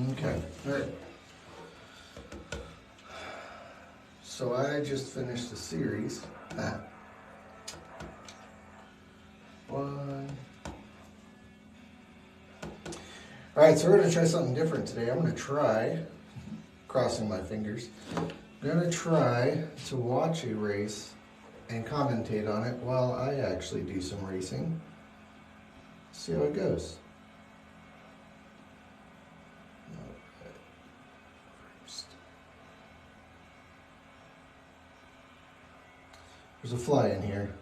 Okay. All right. So I just finished the series. One. All right, so we're gonna try something different today. I'm gonna try, crossing my fingers, I'm gonna try to watch a race and commentate on it while I actually do some racing. See how it goes. Okay. First. There's a fly in here.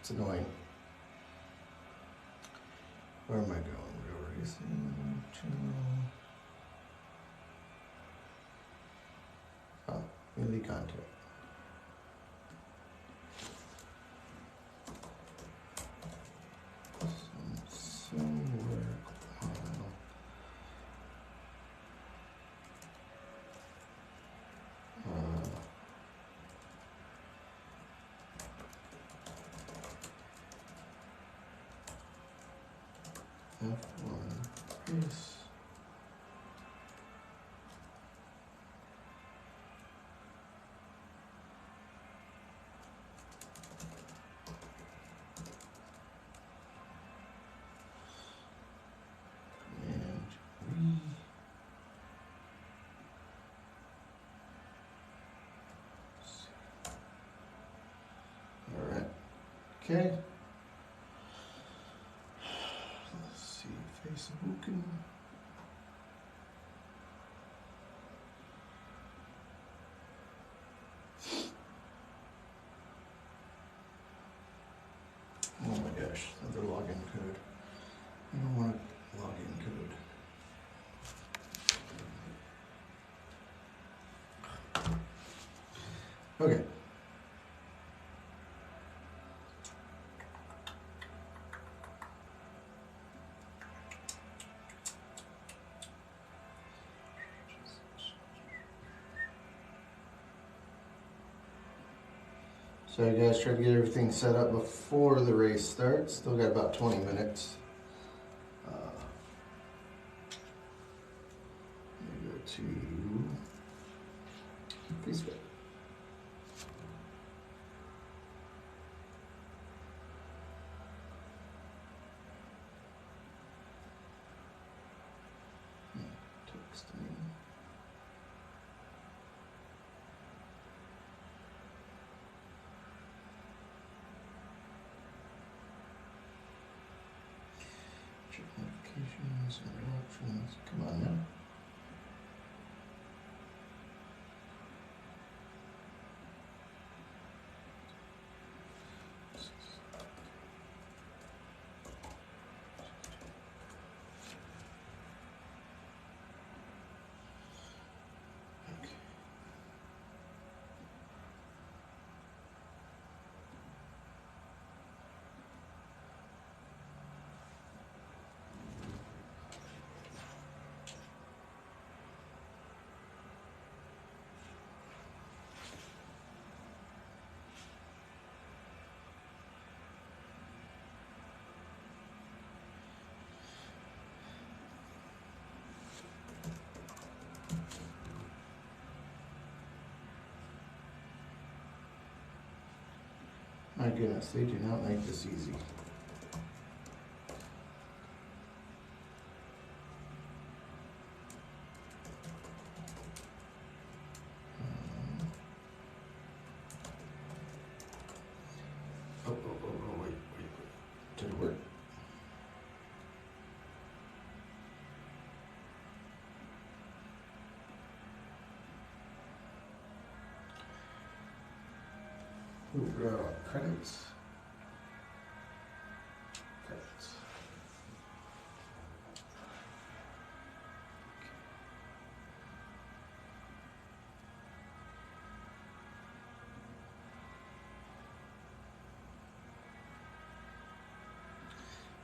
It's annoying. Where am I going? Real racing channel. Oh, community content. Somewhere. F1 race. And all right. Okay. Let's see. Facebook. Oh my gosh, another login code. I don't want a login code. Okay. So you guys try to get everything set up before the race starts. Still got about 20 minutes. Go to Facebook. Texting. Check notifications and options. Come on now. My goodness, they do not make this easy. Wait. Did it work? Credits.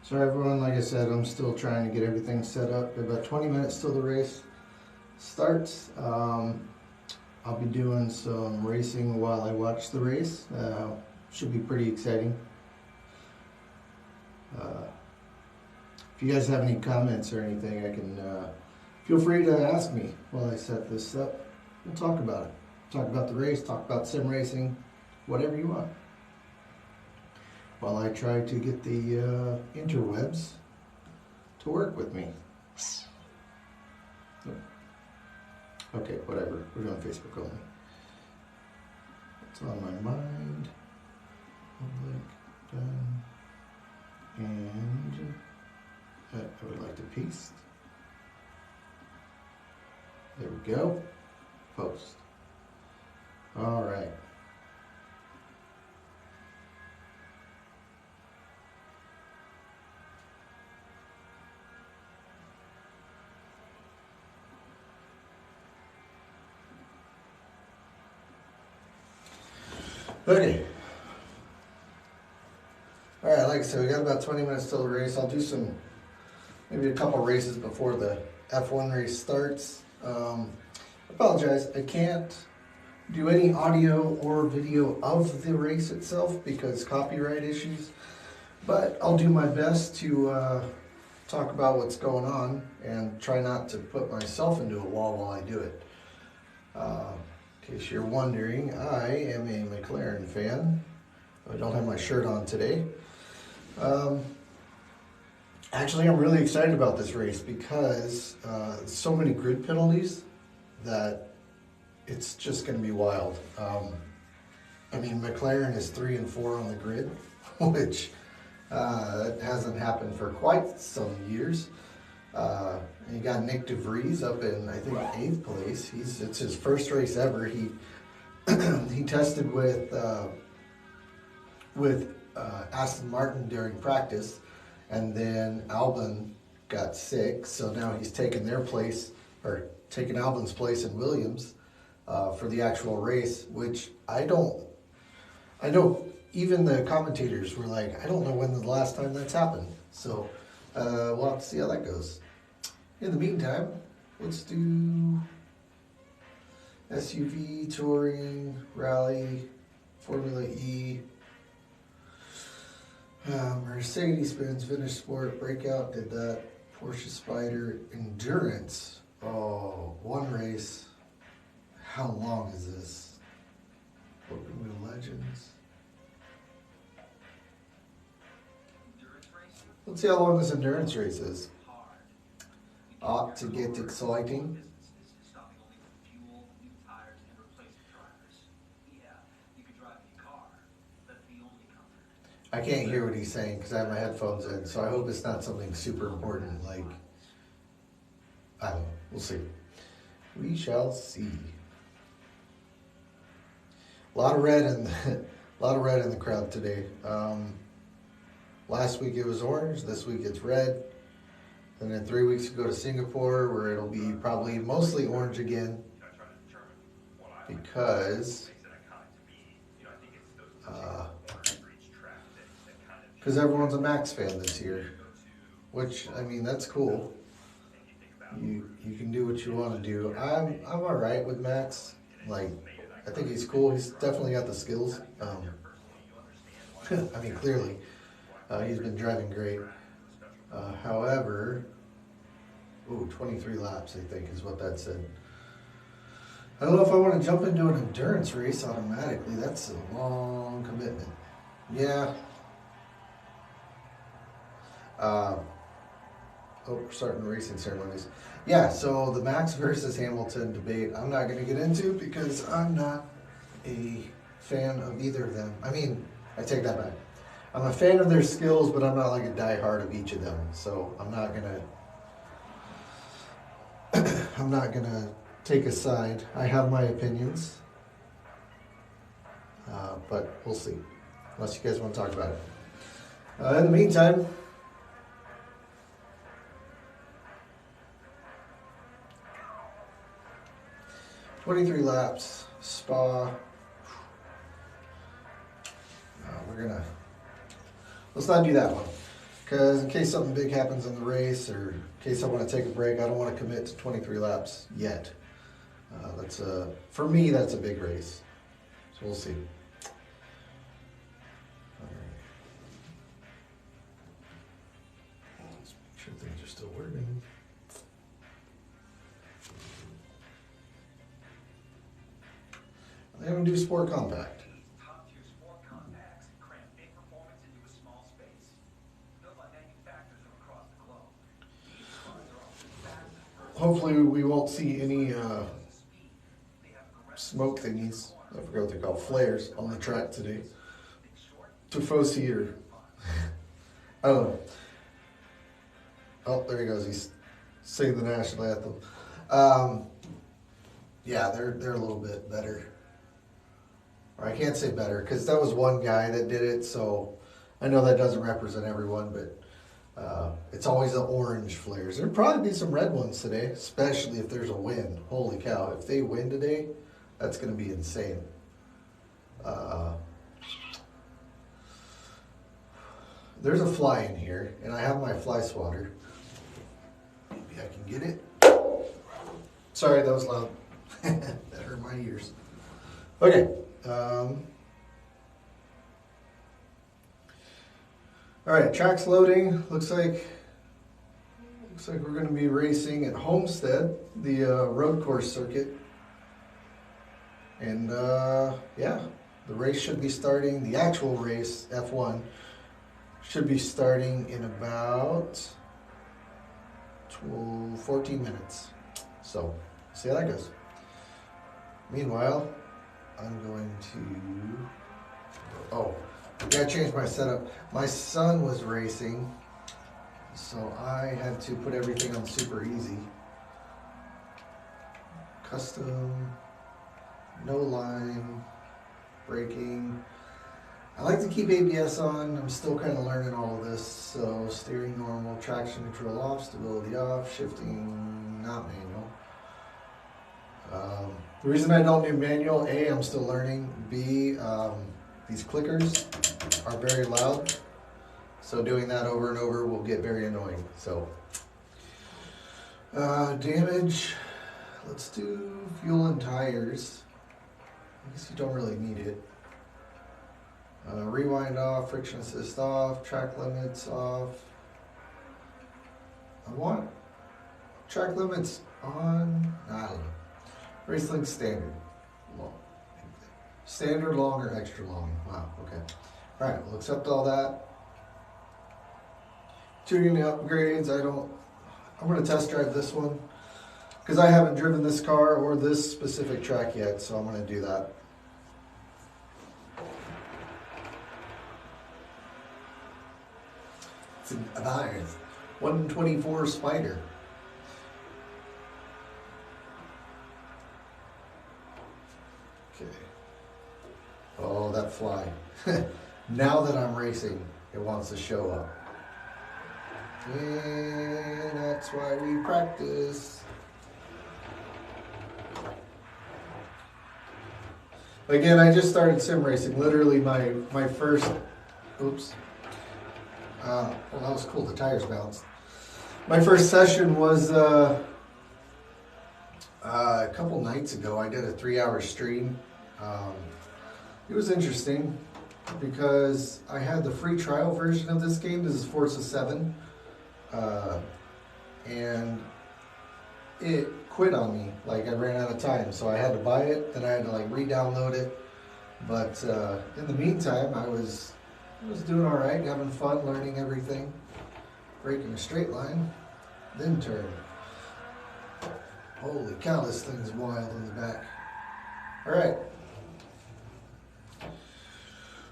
So everyone, like I said, I'm still trying to get everything set up. About 20 minutes till the race starts. I'll be doing some racing while I watch the race. Should be pretty exciting. If you guys have any comments or anything, I can feel free to ask me while I set this up. We'll talk about it. Talk about the race, talk about sim racing, whatever you want. While I try to get the interwebs to work with me. Okay, whatever. We're doing Facebook only. It's on my mind. Public, done. And I would like to paste. There we go. Post. All right. Okay. All right, like I said, we got about 20 minutes till the race. I'll do maybe a couple races before the F1 race starts. Apologize, I can't do any audio or video of the race itself because copyright issues, but I'll do my best to talk about what's going on and try not to put myself into a wall while I do it. In case you're wondering, I am a McLaren fan. I don't have my shirt on today. Actually, I'm really excited about this race because so many grid penalties that it's just going to be wild. I mean, McLaren is 3 and 4 on the grid, which hasn't happened for quite some years. And you got Nick DeVries up in, I think, 8th place. It's his first race ever. He he tested with Aston Martin during practice, and then Albon got sick, so now he's taken their place, or taken Albon's place in Williams for the actual race, which I know even the commentators were like, I don't know when the last time that's happened. So we'll have to see how that goes. In the meantime, let's do SUV, touring, rally, Formula E, Mercedes-Benz, Vintage Sport, Breakout, did that, Porsche Spider, Endurance. Oh, one race. How long is this? Open Wheel Legends. Let's see how long this endurance race is. Ought to get exciting. I can't hear what he's saying because I have my headphones in, so I hope it's not something super important like, I don't know, we'll see. We shall see. A lot of red in the crowd today. Last week it was orange, this week it's red. And then 3 weeks ago to Singapore, where it'll be probably mostly orange again, because everyone's a Max fan this year, which, I mean, that's cool. You can do what you want to do. I'm all right with Max. Like, I think he's cool. He's definitely got the skills. I mean, clearly, he's been driving great. However, 23 laps, I think, is what that said. I don't know if I want to jump into an endurance race automatically. That's a long commitment. Yeah. We're starting the racing ceremonies. Yeah, so the Max versus Hamilton debate, I'm not going to get into because I'm not a fan of either of them. I mean, I take that back. I'm a fan of their skills, but I'm not like a diehard of each of them. So I'm not gonna take a side. I have my opinions, but we'll see. Unless you guys want to talk about it. In the meantime, "23 laps, Spa." Let's not do that one, because in case something big happens in the race, or in case I want to take a break, I don't want to commit to 23 laps yet. For me, that's a big race. So we'll see. All right. Let's make sure things are still working. And we do Sport Compact. Top-tier sport compacts cram big performance into a small space. Built by manufacturers from across the globe. These cars are often fast, Hopefully we won't see any speed. They have aggressive smoke thingies. I forgot what they're called, flares on the track today. Tifosi or I don't know. Oh, there he goes. He's singing the national anthem. Yeah, they're a little bit better. Or I can't say better because that was one guy that did it. So I know that doesn't represent everyone, but it's always the orange flares. There'll probably be some red ones today, especially if there's a wind. Holy cow! If they win today, that's going to be insane. There's a fly in here, and I have my fly swatter. Maybe I can get it. Sorry, that was loud. That hurt my ears. Okay. All right, track's loading. Looks like we're going to be racing at Homestead, the road course circuit. And yeah, the race should be starting. The actual race, F1, should be starting in about 14 minutes. So, see how that goes. Meanwhile, I'm going to, oh, I gotta change my setup. My son was racing, so I had to put everything on super easy. Custom, no line, braking. I like to keep ABS on. I'm still kind of learning all of this. So steering normal, traction control off, stability off, shifting not manual. The reason I don't do manual, A, I'm still learning. B, these clickers are very loud. So doing that over and over will get very annoying. So damage, let's do fuel and tires. I guess you don't really need it. Rewind off, friction assist off, track limits off. I want track limits on, I don't know. RaceLink standard. Long. Standard, long, or extra long. Wow, okay. Alright, we'll accept all that. Tuning upgrades, I'm going to test drive this one. Because I haven't driven this car or this specific track yet, so I'm going to do that. It's an Avires 124 Spider. Okay. Oh, that fly. Now that I'm racing, it wants to show up. And that's why we practice. Again, I just started sim racing. Literally my first, oops. Well, that was cool. The tires bounced. My first session was a couple nights ago. I did a 3-hour stream. It was interesting because I had the free trial version of this game. This is Forza 7. And it quit on me. Like, I ran out of time, so I had to buy it, then I had to like re-download it. But in the meantime, I was doing all right, having fun, learning everything, braking a straight line, then turn. Holy cow, this thing's wild in the back. All right.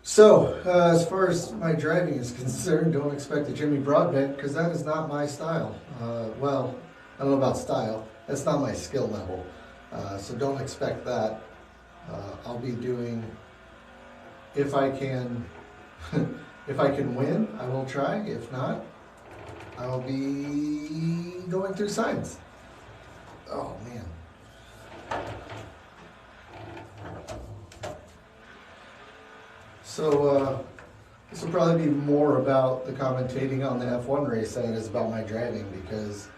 So, as far as my driving is concerned, don't expect a Jimmy Broadbent because that is not my style. Well, I don't know about style. That's not my skill level. So don't expect that. I'll be doing, if I can win, I will try. If not, I'll be going through signs. Oh, man. So, this will probably be more about the commentating on the F1 race than it is about my driving because,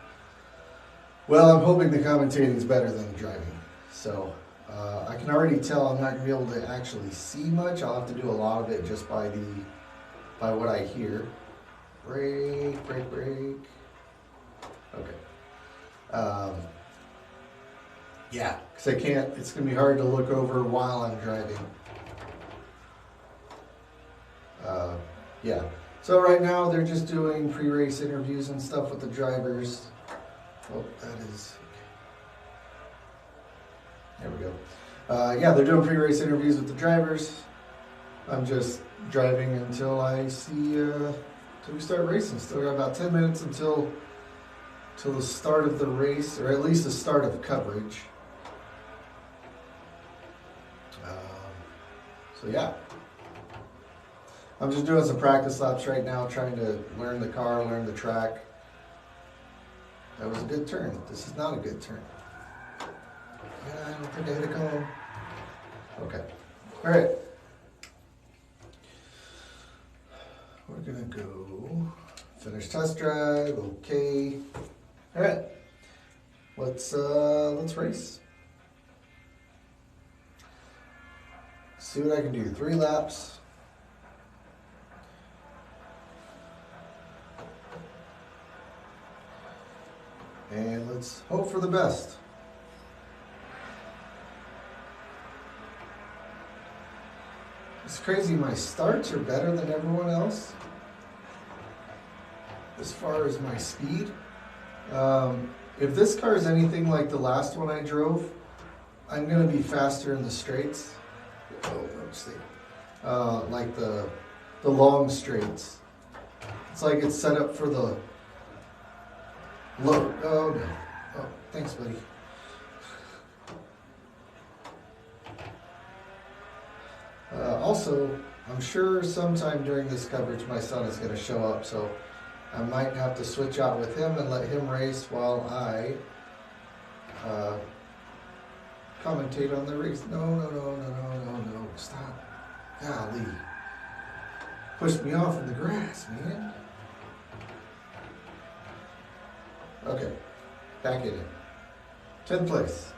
well, I'm hoping the commentating is better than the driving. So, I can already tell I'm not going to be able to actually see much. I'll have to do a lot of it just by what I hear. Brake, brake, brake. Okay. Yeah, because I can't, it's going to be hard to look over while I'm driving. Yeah. So right now they're just doing pre-race interviews and stuff with the drivers. Oh, that is... There we go. Yeah, they're doing pre-race interviews with the drivers. I'm just driving until I see, till we start racing. Still got about 10 minutes until the start of the race, or at least the start of coverage. So yeah. I'm just doing some practice laps right now, trying to learn the car, learn the track. That was a good turn. This is not a good turn. Yeah, I don't think I hit a cone. Okay. All right. We're gonna go finish test drive. Okay. All right. Let's race. See what I can do. 3 laps. And let's hope for the best. It's crazy, my starts are better than everyone else as far as my speed. If this car is anything like the last one I drove, I'm going to be faster in the straights. Oh, let's see. Like the long straights. It's like it's set up for the low. Oh, no. Oh, thanks, buddy. Also, I'm sure sometime during this coverage my son is going to show up, so I might have to switch out with him and let him race while I commentate on the race. No, stop. Golly. Pushed me off in the grass, man. Okay, back in it. 10th place.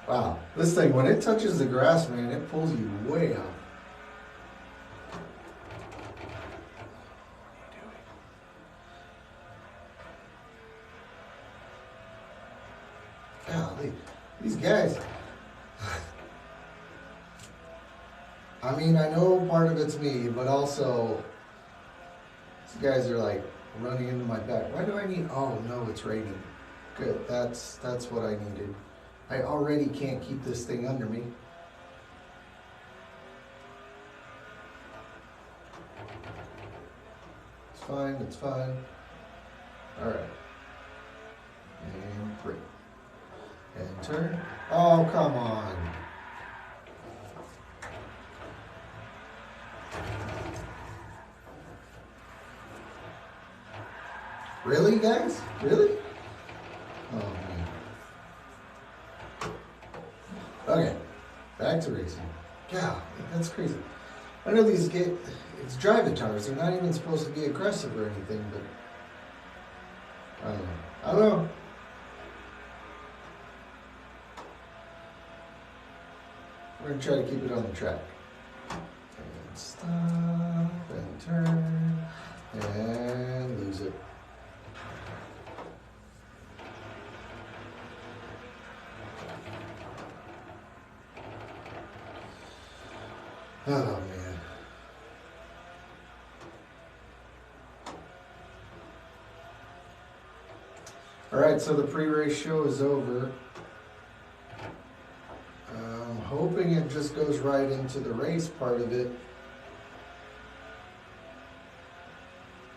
Wow, this thing, when it touches the grass, man, it pulls you way up. Golly, these guys. I mean, I know part of it's me, but also, these guys are like running into my back. Why do I need, oh no, it's raining. Good, that's what I needed. I already can't keep this thing under me. It's fine, it's fine. All right. And brake. And turn. Oh, come on. Really, guys? Really? Oh, man. Okay, back to racing. Yeah, that's crazy. I know these it's drive-a-tars. They're not even supposed to be aggressive or anything, but I don't know. I don't know. We're gonna try to keep it on the track. And stop and turn and lose it. Oh, man. All right, so the pre-race show is over. I'm hoping it just goes right into the race part of it.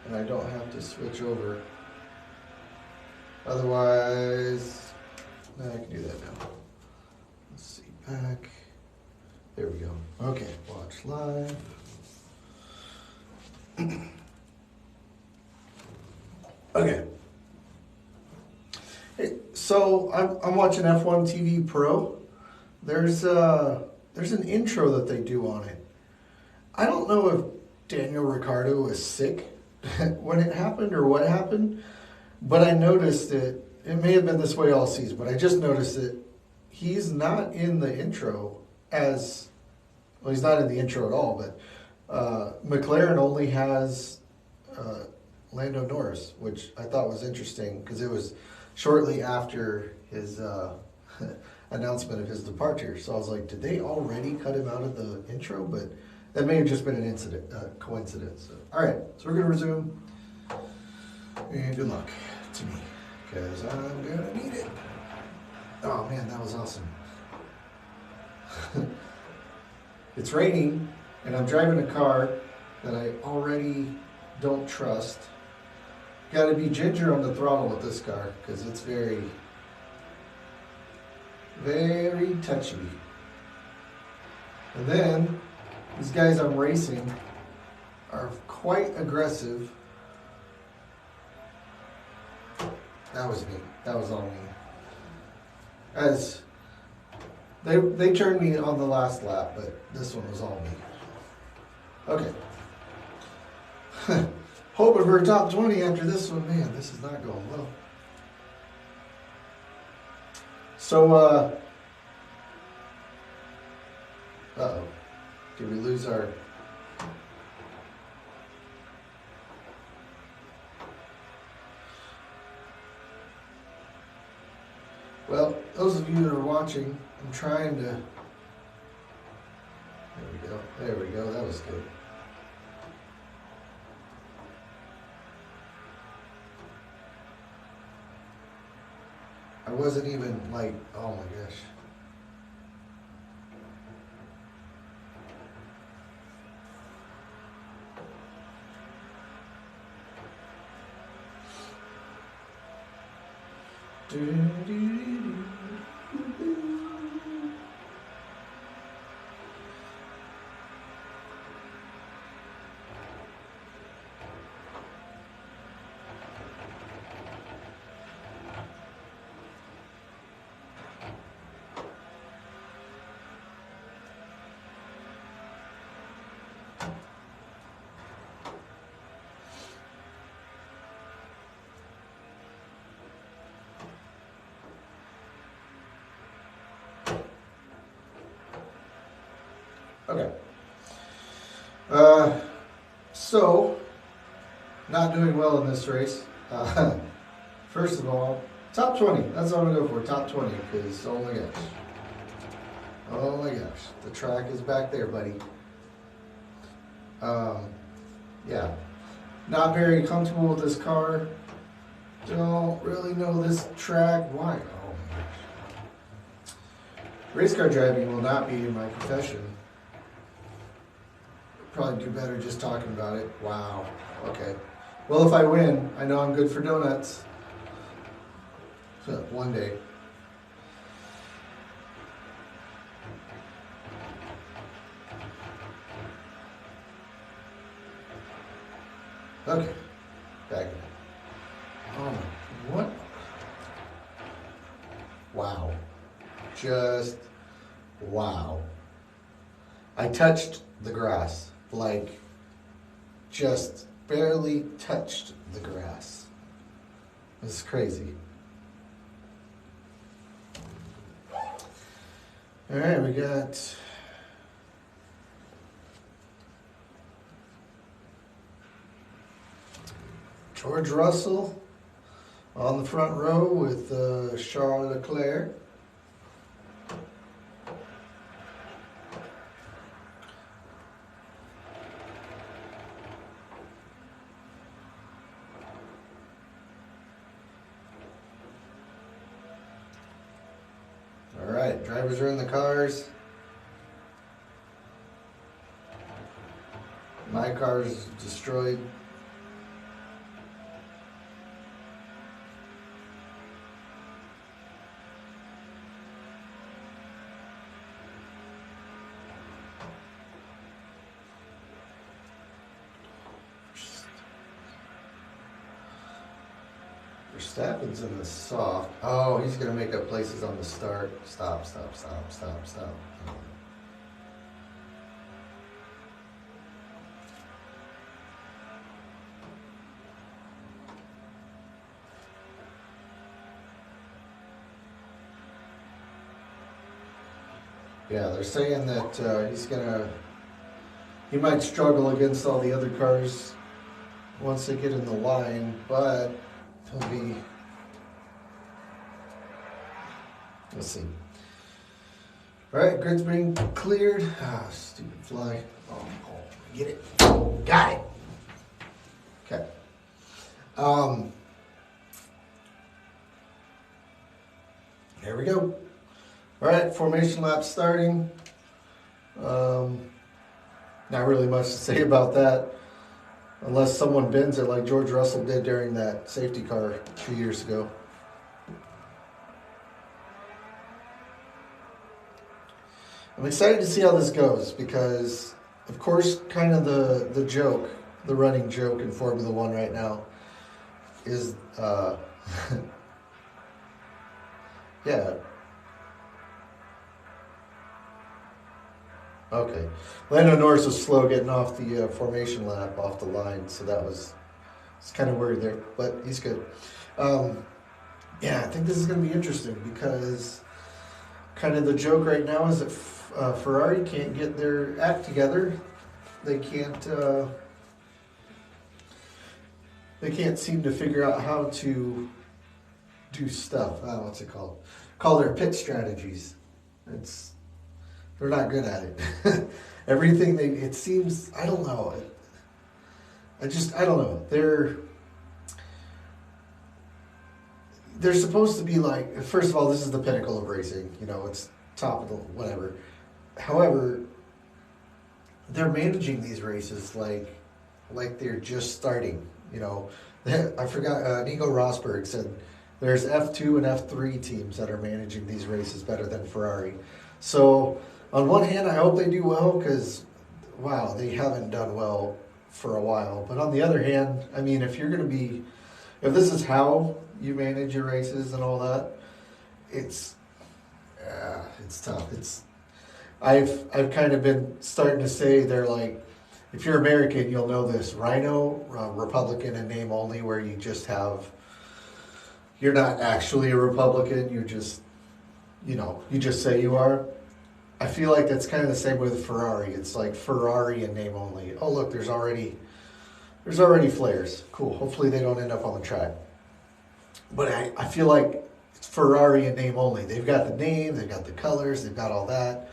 And I don't have to switch over. Otherwise, no, I can do that now. Let's see, back. There we go. Okay, watch live. Okay. Hey, so I'm watching F1 TV Pro. There's an intro that they do on it. I don't know if Daniel Ricciardo was sick when it happened or what happened, but I noticed it. It may have been this way all season, but I just noticed that he's not in the intro as well. He's not in the intro at all, but McLaren only has Lando Norris, which I thought was interesting because it was shortly after his announcement of his departure. So I was like, did they already cut him out of the intro? But that may have just been an incident, coincidence. So, all right, so we're gonna resume. And good luck to me, because I'm gonna need it. Oh man, that was awesome. It's raining, and I'm driving a car that I already don't trust. Gotta be ginger on the throttle with this car, because it's very, very touchy. And then, these guys I'm racing are quite aggressive. That was me. That was all me. As they turned me on the last lap, but this one was all me. Okay. Hoping for a top 20 after this one. Man, this is not going well. So, uh-oh. Did we lose our... Well, those of you that are watching, I'm trying to... There we go. There we go. That was good. I wasn't even like, oh my gosh. Okay. So, not doing well in this race. First of all, top 20. That's what I'm going to go for, top 20, because oh my gosh. Oh my gosh. The track is back there, buddy. Yeah. Not very comfortable with this car. Don't really know this track. Why? Oh my gosh. Race car driving will not be my profession. Probably do better just talking about it. Wow. Okay. Well, if I win, I know I'm good for donuts. So, one day. Okay. Back. Oh, what? Wow. Just wow. I touched the grass. Like, just barely touched the grass. This is crazy. All right, we got George Russell on the front row with Charles Leclerc. Alright, drivers are in the cars. My car's destroyed. Verstappen's in the soft. Oh, he's going to make up places on the start. Stop. Yeah, they're saying that he might struggle against all the other cars once they get in the line, but he'll be. Let's see. All right, grid's being cleared. Ah, stupid fly. Oh, get it. Got it. Okay. There we go. All right, formation lap starting. Not really much to say about that, unless someone bends it like George Russell did during that safety car 2 years ago. I'm excited to see how this goes because, of course, kind of the joke, the running joke in Formula One right now is, yeah. Okay. Lando Norris was slow getting off the formation lap off the line, so it's kind of worried there, but he's good. Yeah, I think this is going to be interesting because kind of the joke right now is that Ferrari can't get their act together. They can't seem to figure out how to do stuff. What's it called? Call their pit strategies. They're not good at it. Everything it seems, I don't know. I don't know. They're supposed to be like, first of all, this is the pinnacle of racing. You know, it's top of the whatever. However, they're managing these races like they're just starting. You know, I forgot. Nico Rosberg said there's F2 and F3 teams that are managing these races better than Ferrari. So on one hand, I hope they do well because, wow, they haven't done well for a while. But on the other hand, I mean, if this is how you manage your races and all that, it's tough. I've kind of been starting to say they're like, if you're American, you'll know this. Rhino, Republican in name only, where you just you're not actually a Republican. You just say you are. I feel like that's kind of the same with Ferrari. It's like Ferrari in name only. Oh, look, there's already flares. Cool. Hopefully they don't end up on the track. But I feel like it's Ferrari in name only. They've got the name, they've got the colors, they've got all that.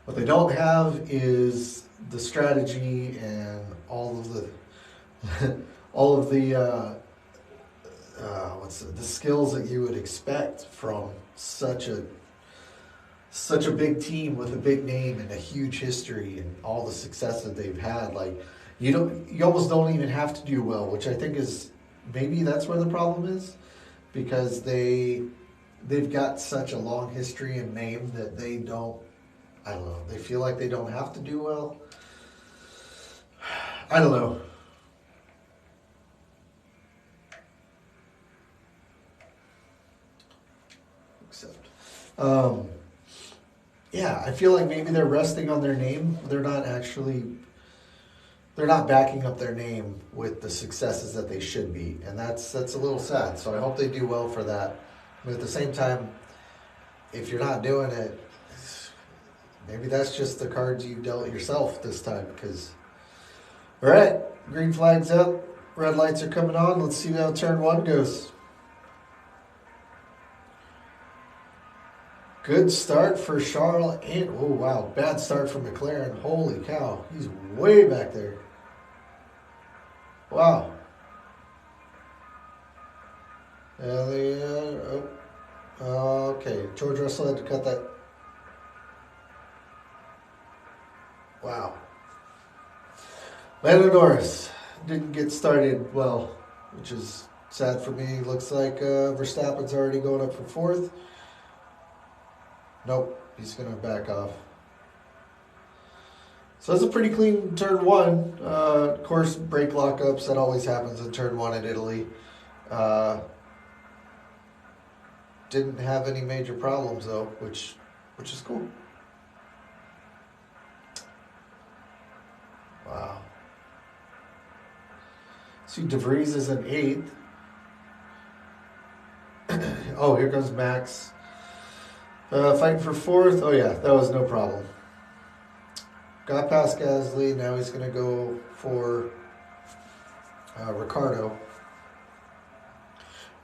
What they don't have is the strategy and all of the the skills that you would expect from such a big team with a big name and a huge history and all the success that they've had. Like you almost don't even have to do well, which I think is maybe that's where the problem is, because they've got such a long history and name that they don't. I don't know. They feel like they don't have to do well. I don't know. Yeah, I feel like maybe they're resting on their name. They're not backing up their name with the successes that they should be. And that's a little sad. So I hope they do well for that. But at the same time, if you're not doing it, maybe that's just the cards you dealt yourself this time. All right, green flag's up. Red lights are coming on. Let's see how turn one goes. Good start for Charles and, oh wow, bad start for McLaren. Holy cow, he's way back there. Wow. Okay, George Russell had to cut that. Wow. Lando Norris didn't get started well, which is sad for me. Looks like Verstappen's already going up for fourth. Nope, he's going to back off. So that's a pretty clean turn one. Of course, brake lockups, that always happens in turn one in Italy. Didn't have any major problems though, which is cool. Wow. See, De Vries is in 8th. Oh, here comes Max. Fighting for 4th. Oh yeah, that was no problem. Got past Gasly. Now he's going to go for Ricardo.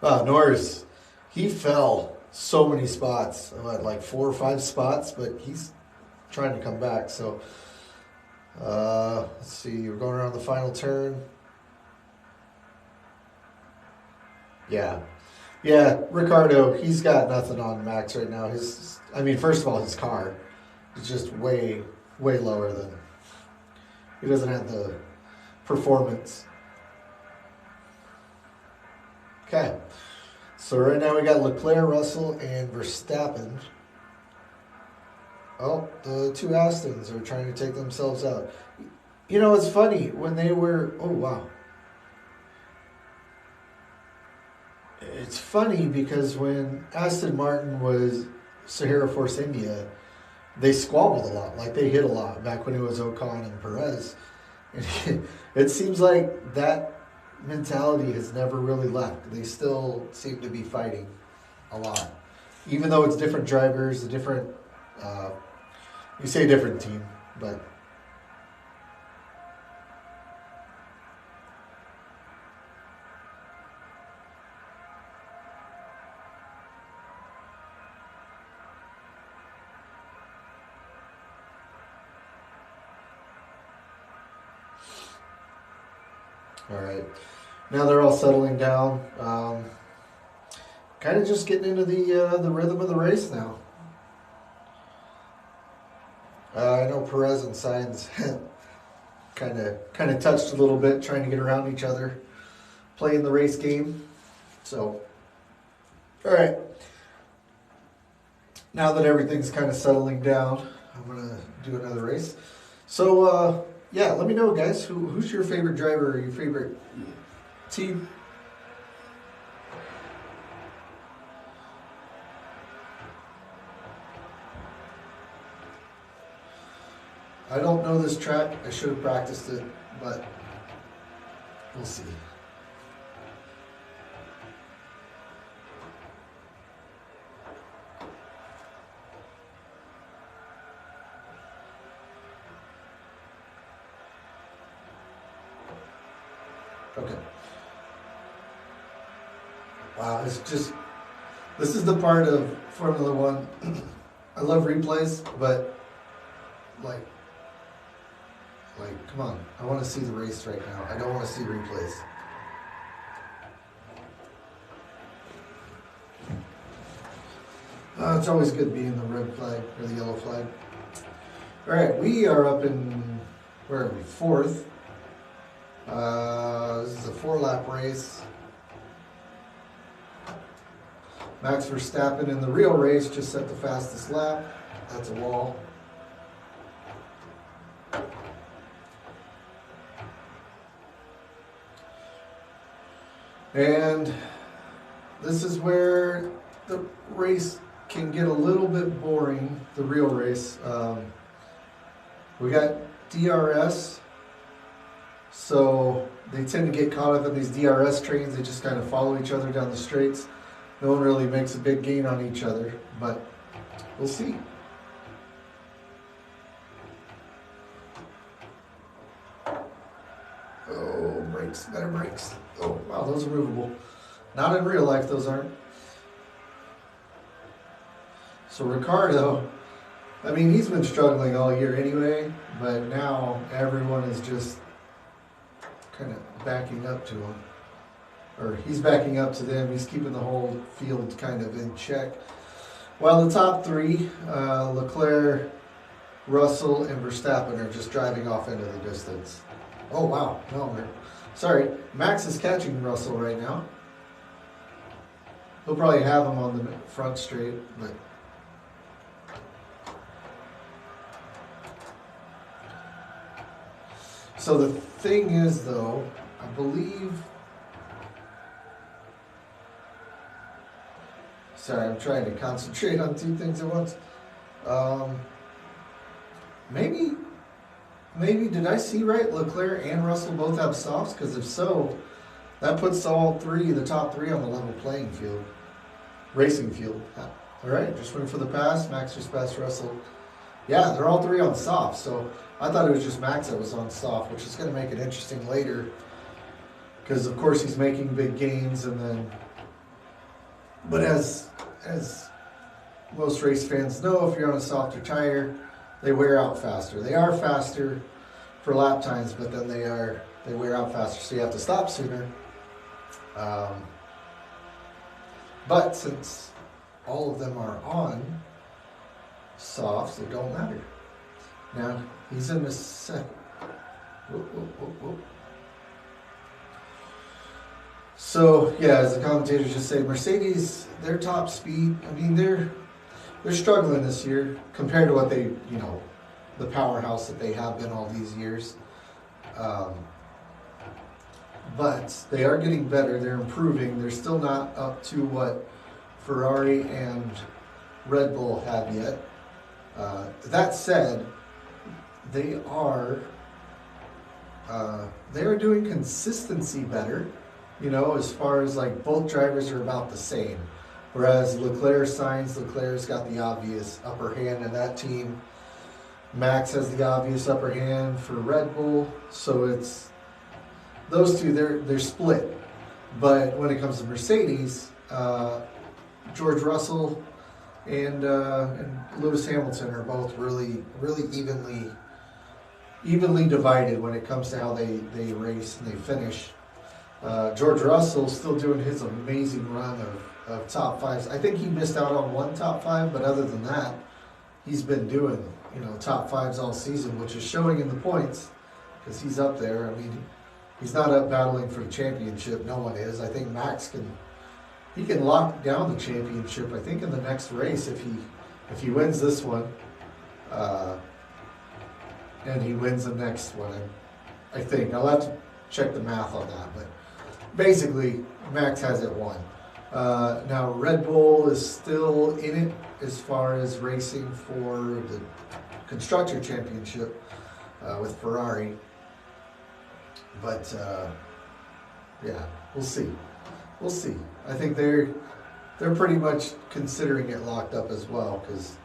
Norris, he fell so many spots, like 4 or 5 spots, but he's trying to come back. So let's see, we're going around the final turn. Yeah, Ricardo, he's got nothing on Max right now. First of all, his car is just way lower than. He doesn't have the performance. Okay, so right now we got Leclerc, Russell, and Verstappen. Oh, the 2 Astons are trying to take themselves out. You know, it's funny when they were. Oh wow. It's funny because when Aston Martin was Sahara Force India, they squabbled a lot. Like they hit a lot back when it was Ocon and Perez. And it seems like that mentality has never really left. They still seem to be fighting a lot. Even though it's different drivers, a different, you say different team, but. All right. Now they're all settling down. Kind of just getting into the rhythm of the race now. I know Perez and Sainz kind of touched a little bit, trying to get around each other, playing the race game. So, all right. Now that everything's kind of settling down, I'm gonna do another race. So, yeah, let me know, guys. Who's your favorite driver or your favorite team? I don't know this track. I should have practiced it, but we'll see. Okay. Wow, it's just, this is the part of Formula One. I love replays, but like, come on. I want to see the race right now. I don't want to see replays. It's always good being the red flag or the yellow flag. All right, we are up in, where are we? 4th. This is a 4-lap race. Max Verstappen in the real race just set the fastest lap. That's a wall. And this is where the race can get a little bit boring, the real race. We got DRS, so they tend to get caught up in these DRS trains. They just kind of follow each other down the straights. No one really makes a big gain on each other, but we'll see. Oh, brakes, better brakes. Oh, wow, those are movable. Not in real life, those aren't. So Ricardo, I mean, he's been struggling all year anyway, but now everyone is just kind of backing up to him. Or he's backing up to them. He's keeping the whole field kind of in check. While the top 3, Leclerc, Russell, and Verstappen are just driving off into the distance. Oh, wow. No, sorry. Max is catching Russell right now. He'll probably have him on the front straight, but... So the thing is, though, I believe... Sorry, I'm trying to concentrate on 2 things at once. Maybe did I see right? Leclerc and Russell both have softs? Because if so, that puts all 3, the top 3 on the level playing field. Racing field. All right, just went for the pass. Max just passed Russell. Yeah, they're all 3 on soft. So I thought it was just Max that was on soft, which is going to make it interesting later. because of course he's making big gains, and then, but as most race fans know, if you're on a softer tire, they wear out faster. They are faster for lap times, but then they wear out faster, so you have to stop sooner. But since all of them are on softs, it don't matter. Now he's in the second. Whoop, whoop, whoop, whoop. So yeah, as the commentators just say, Mercedes, their top speed. I mean, they're struggling this year compared to what they, the powerhouse that they have been all these years. But they are getting better. They're improving. They're still not up to what Ferrari and Red Bull have yet. That said, they are doing consistency better. As far as like both drivers are about the same. Whereas Leclerc's got the obvious upper hand in that team. Max has the obvious upper hand for Red Bull. So it's those two, they're split. But when it comes to Mercedes, George Russell and Lewis Hamilton are both really, really evenly divided when it comes to how they race and they finish. George Russell's still doing his amazing run of top fives. I think he missed out on one top five, but other than that, he's been doing, top fives all season, which is showing in the points because he's up there. I mean, he's not up battling for the championship. No one is. I think Max can lock down the championship. I think in the next race, if he wins this one, and he wins the next one, I think I'll have to check the math on that, but basically Max has it won. Now Red Bull is still in it as far as racing for the constructor championship with Ferrari, but yeah, we'll see. I think they're pretty much considering it locked up as well because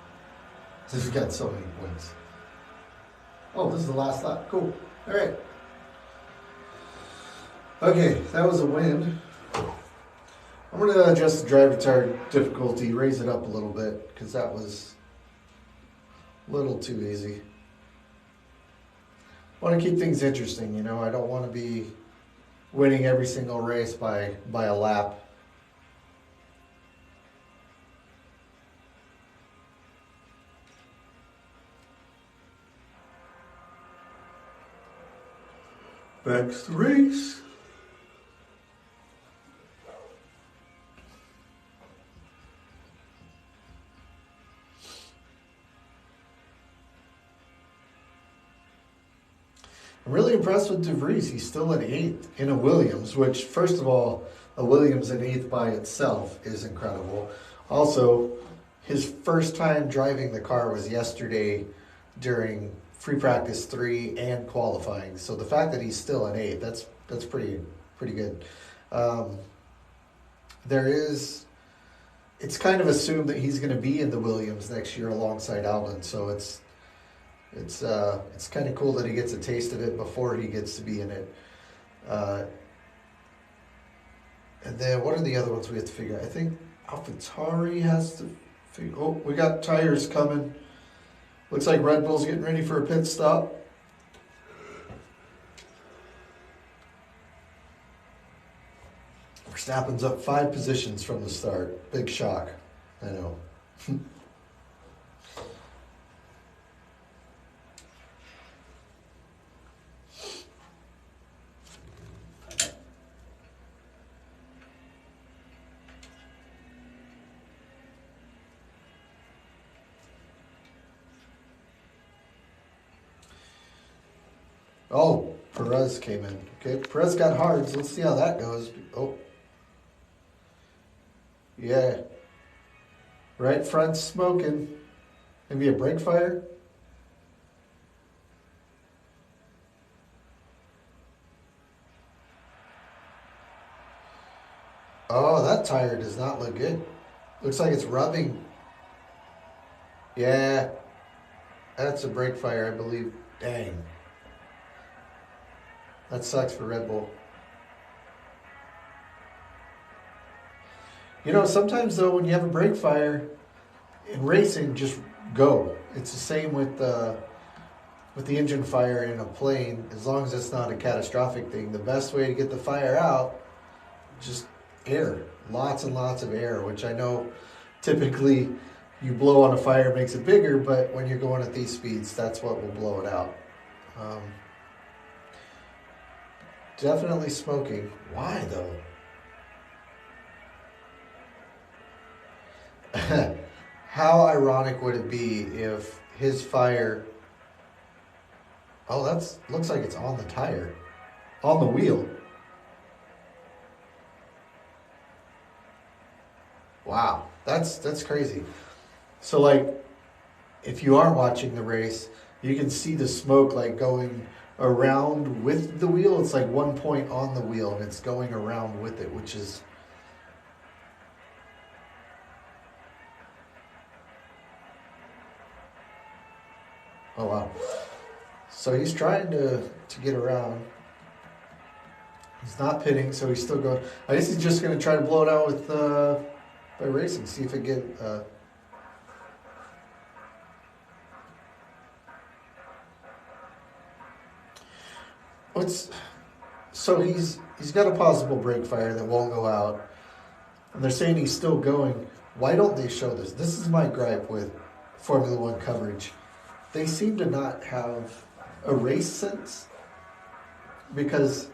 they've got so many points. Oh, this is the last lap. Cool. All right. Okay, that was a win. I'm going to adjust the drive retard difficulty, raise it up a little bit, because that was a little too easy. I want to keep things interesting, I don't want to be winning every single race by a lap. Back to the race. I'm really impressed with De Vries. He's still in 8th in a Williams, which, first of all, a Williams in 8th by itself is incredible. Also, his first time driving the car was yesterday during free practice 3 and qualifying. So the fact that he's still in 8th, that's pretty good. It's kind of assumed that he's going to be in the Williams next year alongside Albon. So it's kind of cool that he gets a taste of it before he gets to be in it. And then what are the other ones we have to figure out? I think AlphaTauri has to figure. Oh, we got tires coming. Looks like Red Bull's getting ready for a pit stop. Verstappen's up 5 positions from the start. Big shock. I know. Oh, Perez came in. Okay, Perez got hard, so let's see how that goes. Oh. Yeah. Right front smoking. Maybe a brake fire? Oh, that tire does not look good. Looks like it's rubbing. Yeah. That's a brake fire, I believe. Dang. That sucks for Red Bull. You know, sometimes though, when you have a brake fire in racing, just go. It's the same with the engine fire in a plane. As long as it's not a catastrophic thing, the best way to get the fire out, just air, lots and lots of air. Which I know, typically, you blow on a fire, it makes it bigger, but when you're going at these speeds, that's what will blow it out. Um, Definitely smoking. Why though? How ironic would it be if his fire? Oh, that's looks like it's on the tire, on the wheel. Wow, that's crazy. So like, if you are watching the race, you can see the smoke like going around with the wheel. It's like one point on the wheel and it's going around with it, which is oh wow. So he's trying to get around. He's not pitting, so he's still going. I guess he's just going to try to blow it out with by racing. See if it get. What's so he's got a possible brake fire that won't go out, and they're saying he's still going. Why don't they show this? This is my gripe with Formula One coverage. They seem to not have a race sense because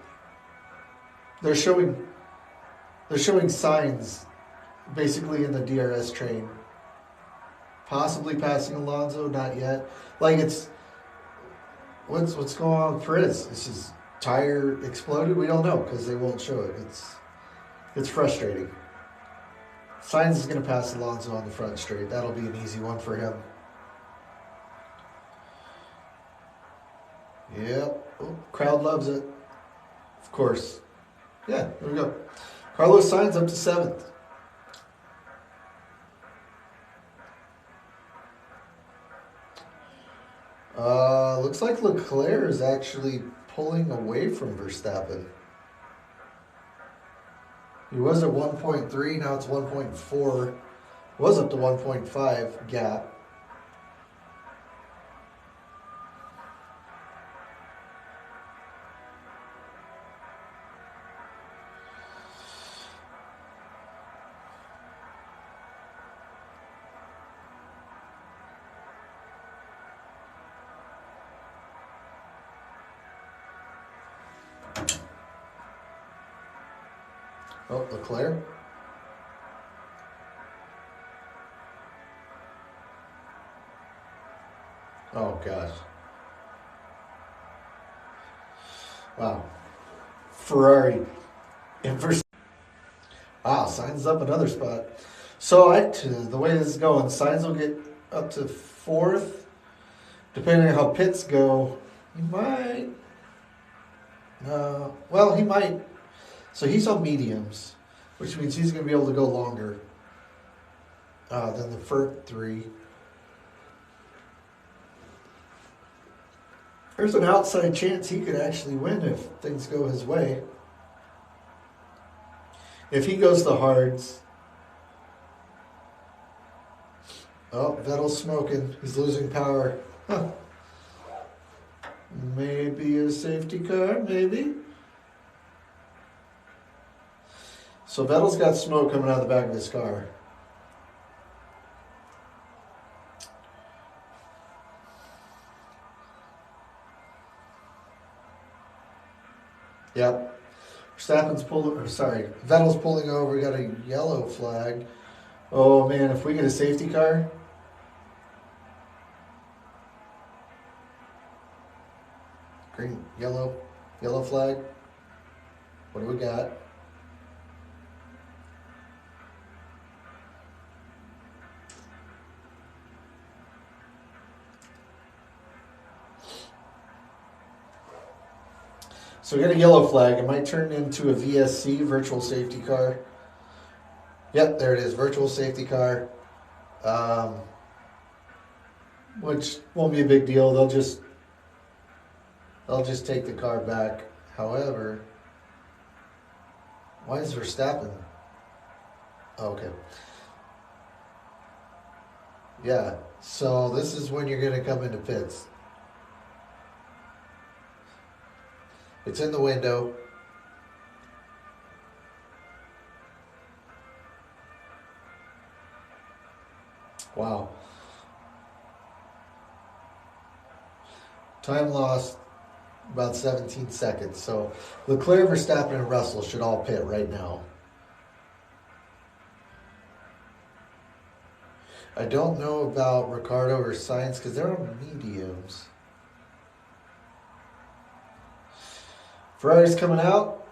they're showing signs basically in the DRS train, possibly passing Alonso, not yet. Like it's what's going on with Perez? Is his tire exploded? We don't know because they won't show it. It's frustrating. Sainz is going to pass Alonso on the front straight. That'll be an easy one for him. Yep. Oh, crowd loves it. Of course. Yeah, there we go. Carlos Sainz up to 7th. Looks like Leclerc is actually pulling away from Verstappen. He was at 1.3, now it's 1.4. Was up to 1.5 gap. Oh, Leclerc. Oh, gosh. Wow. Ferrari. And first, wow, Sainz up another spot. So the way this is going, Sainz will get up to 4th. Depending on how pits go, he might. Well, he might. So he's on mediums, which means he's going to be able to go longer than the first 3. There's an outside chance he could actually win if things go his way. If he goes the hards. Oh, Vettel's smoking. He's losing power. Huh. Maybe a safety car, maybe. So Vettel's got smoke coming out of the back of his car. Yep. Vettel's pulling over. We got a yellow flag. Oh man, if we get a safety car. Green, yellow flag. What do we got? So we got a yellow flag. It might turn into a VSC, virtual safety car. Yep, there it is, virtual safety car. Which won't be a big deal. They'll just take the car back. However, why is Verstappen? Okay. Yeah. So this is when you're gonna come into pits. It's in the window. Wow. Time lost about 17 seconds. So Leclerc, Verstappen, and Russell should all pit right now. I don't know about Ricardo or Sainz because they're on mediums. Ferrari's coming out.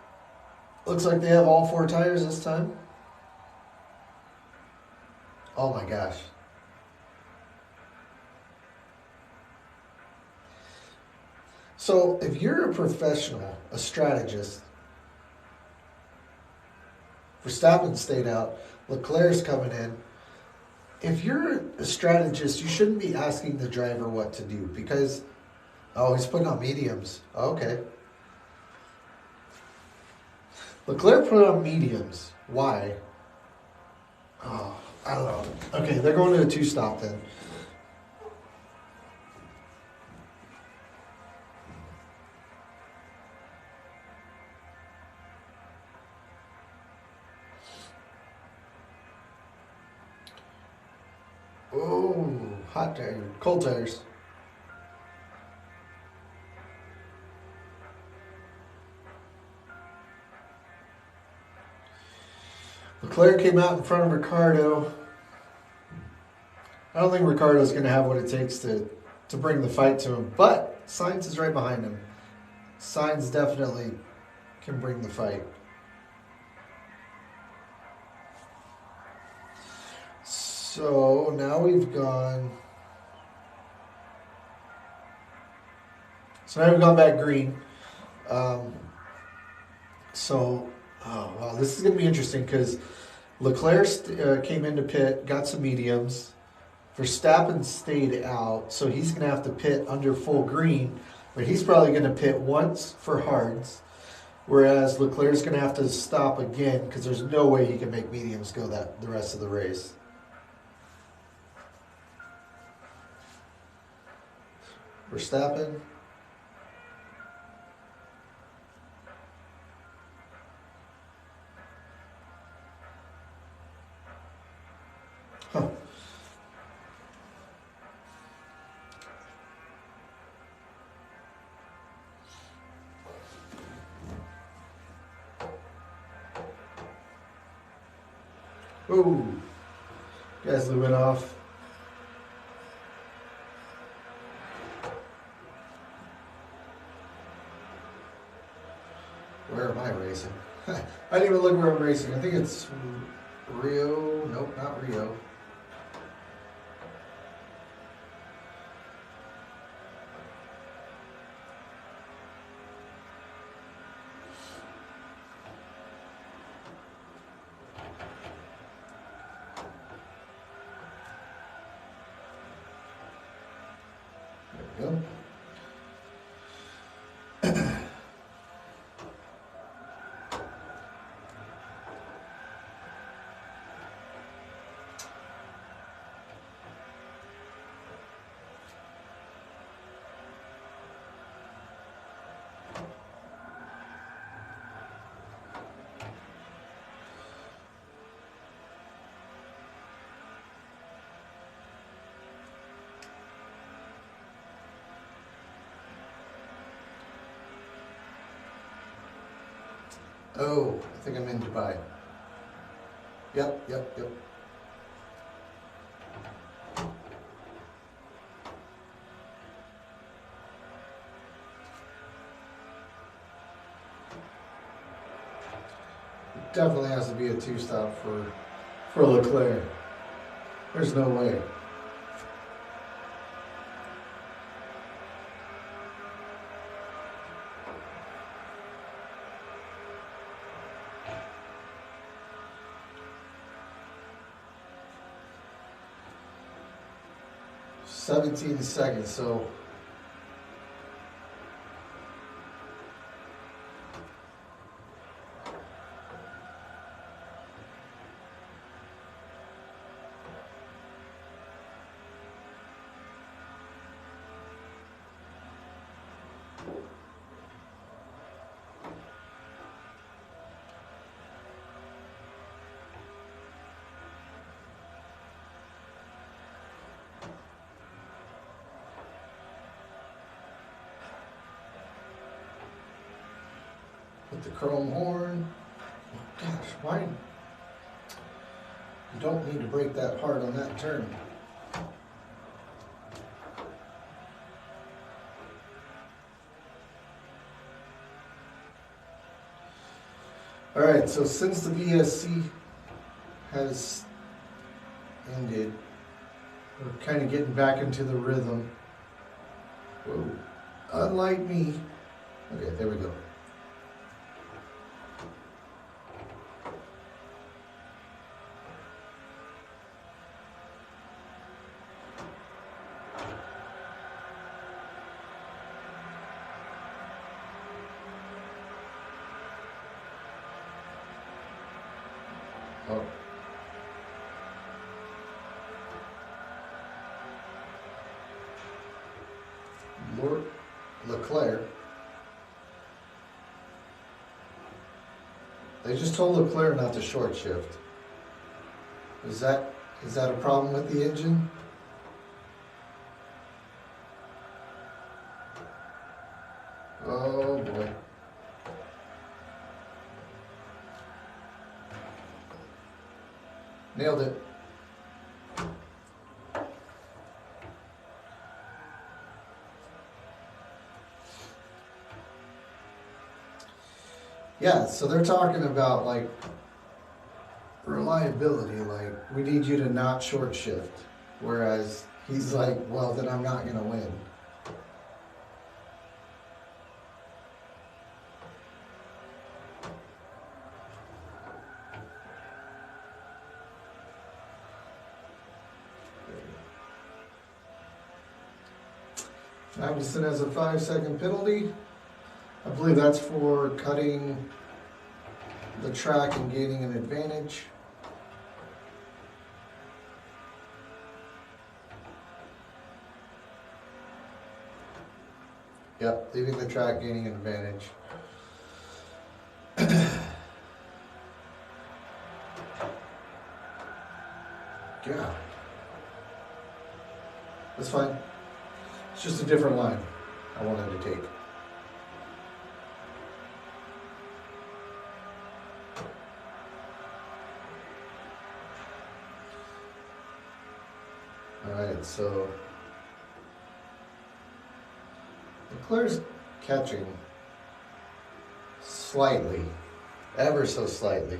Looks like they have all four tires this time. Oh my gosh. So if you're a professional, a strategist, Verstappen stayed out, Leclerc's coming in. If you're a strategist, you shouldn't be asking the driver what to do because, oh, he's putting on mediums. Okay. Leclerc put on mediums. Why? Oh, I don't know. Okay, they're going to a two-stop then. Oh, hot tire, cold tires. Leclerc came out in front of Ricardo. I don't think Ricardo's going to have what it takes to bring the fight to him, but Sainz is right behind him. Sainz definitely can bring the fight. So now we've gone. So now we've gone back green. Um, so, oh wow, this is going to be interesting because Leclerc came into pit, got some mediums. Verstappen stayed out, so he's going to have to pit under full green, but he's probably going to pit once for hards, whereas Leclerc's going to have to stop again because there's no way he can make mediums go that the rest of the race. Verstappen. Huh. Ooh. Gasly went off. Where am I racing? I didn't even look where I'm racing. I think it's Rio. Nope, not Rio. There we go. Oh, I think I'm in Dubai. Yep. Definitely has to be a two-stop for Leclerc. There's no way. "17 seconds, so the chrome horn. Gosh, why? You don't need to brake that hard on that turn. Alright, so since the VSC has ended, we're kind of getting back into the rhythm. Whoa. Unlike me. Okay, there we go. Oh. Lord Leclerc. They just told Leclerc not to short shift. Is that a problem with the engine? Oh boy. Nailed it. Yeah, so they're talking about like reliability, like we need you to not short shift. Whereas he's like, well, then I'm not gonna win. Magnussen has a 5-second penalty. I believe that's for cutting the track and gaining an advantage. Yep, leaving the track, gaining an advantage. Yeah. That's fine. It's just a different line I wanted to take. Alright, so Leclerc's catching slightly, ever so slightly.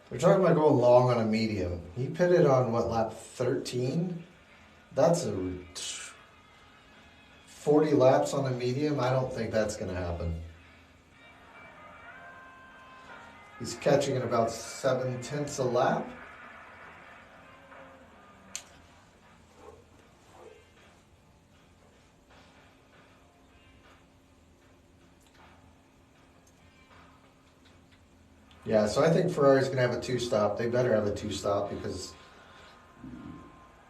We're talking about going long on a medium. He pitted on what, lap 13? That's a 40 laps on a medium. I don't think that's going to happen. He's catching at about 7/10 a lap. Yeah, so I think Ferrari's going to have a two-stop. They better have a two-stop because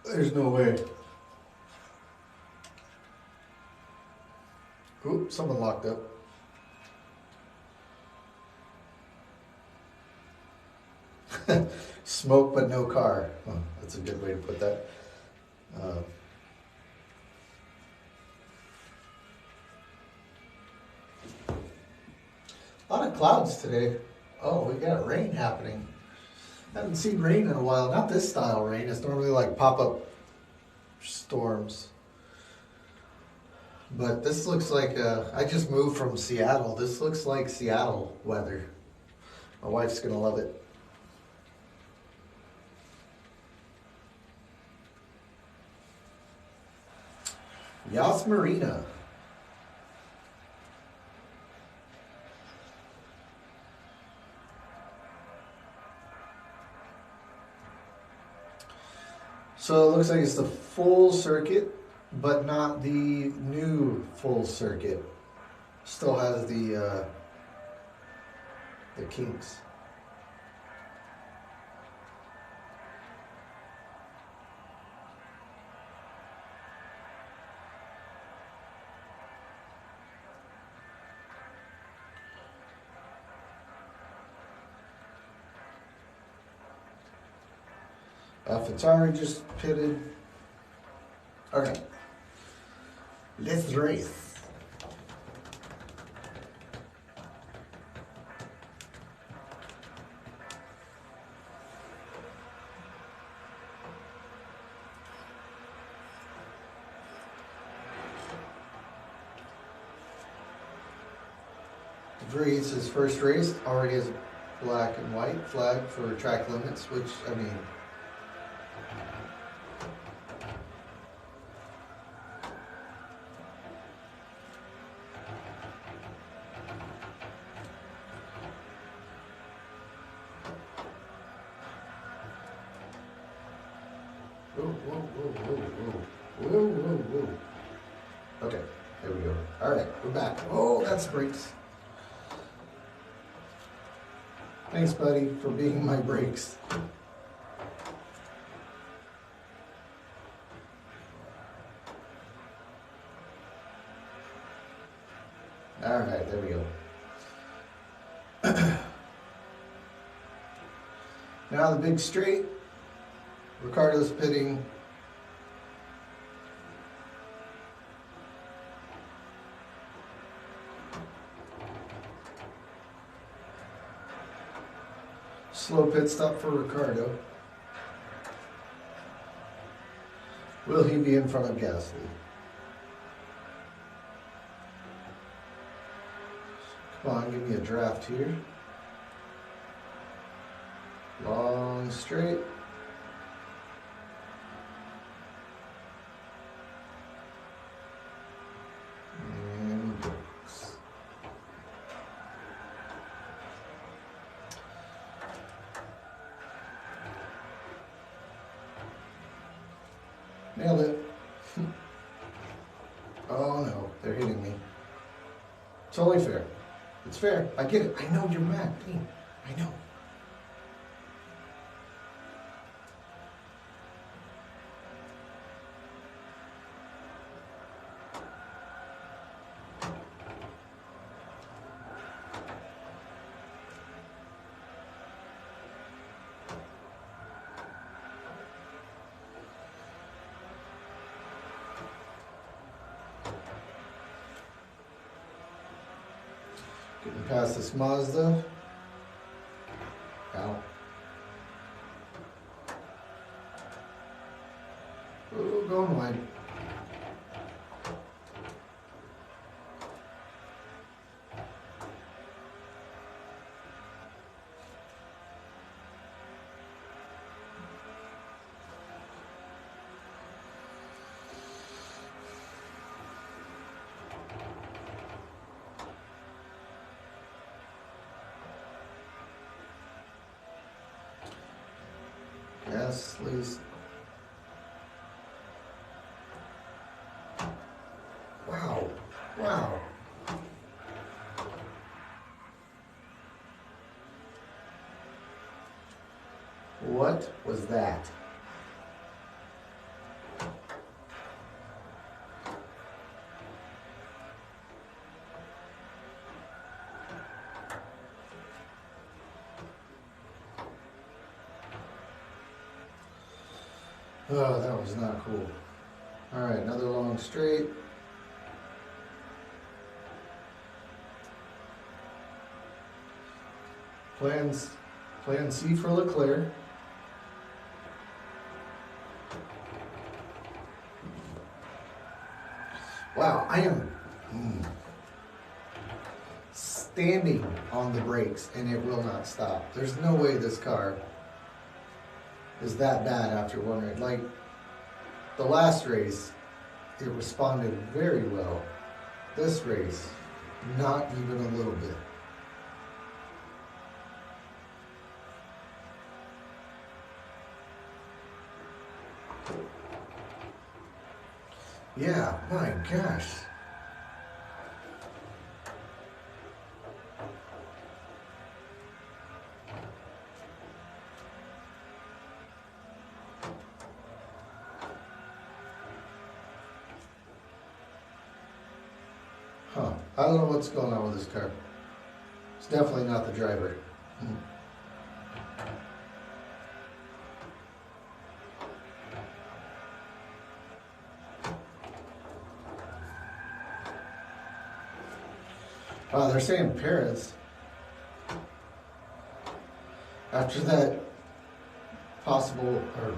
there's no way. Oop, someone locked up. Smoke but no car. Oh, that's a good way to put that. A lot of clouds today. Oh, we got rain happening. Haven't seen rain in a while. Not this style rain. It's normally like pop-up storms. But this looks like, I just moved from Seattle. This looks like Seattle weather. My wife's going to love it. Yas Marina. So it looks like it's the full circuit, but not the new full circuit. Still has the kinks. Fatari just pitted. Okay. Let's race. DeVries, his first race, already has a black and white flag for track limits, which, I mean, whoa, whoa, whoa, whoa, whoa, whoa, whoa, whoa. Okay, there we go. All right, we're back. Oh, that's brakes. Thanks, buddy, for being my brakes. All right, there we go. Now the big straight. Ricardo's pitting. Slow pit stop for Ricardo. Will he be in front of Gasly? Come on, give me a draft here. Long straight. And brakes. Nailed it. Oh no, they're hitting me. It's only fair. It's fair. I get it. I know you're mad. Hey, I know. Getting past this Mazda. Ow. Oh, going wide. Yes, please. Wow. Wow. What was that? Oh, that was not cool. All right, another long straight. Plan C for Leclerc. Wow, I am standing on the brakes and it will not stop. There's no way this car is that bad after one race. Like the last race, it responded very well. This race, not even a little bit. Yeah, my gosh. Huh. I don't know what's going on with this car. It's definitely not the driver. They're saying Perez, after that possible or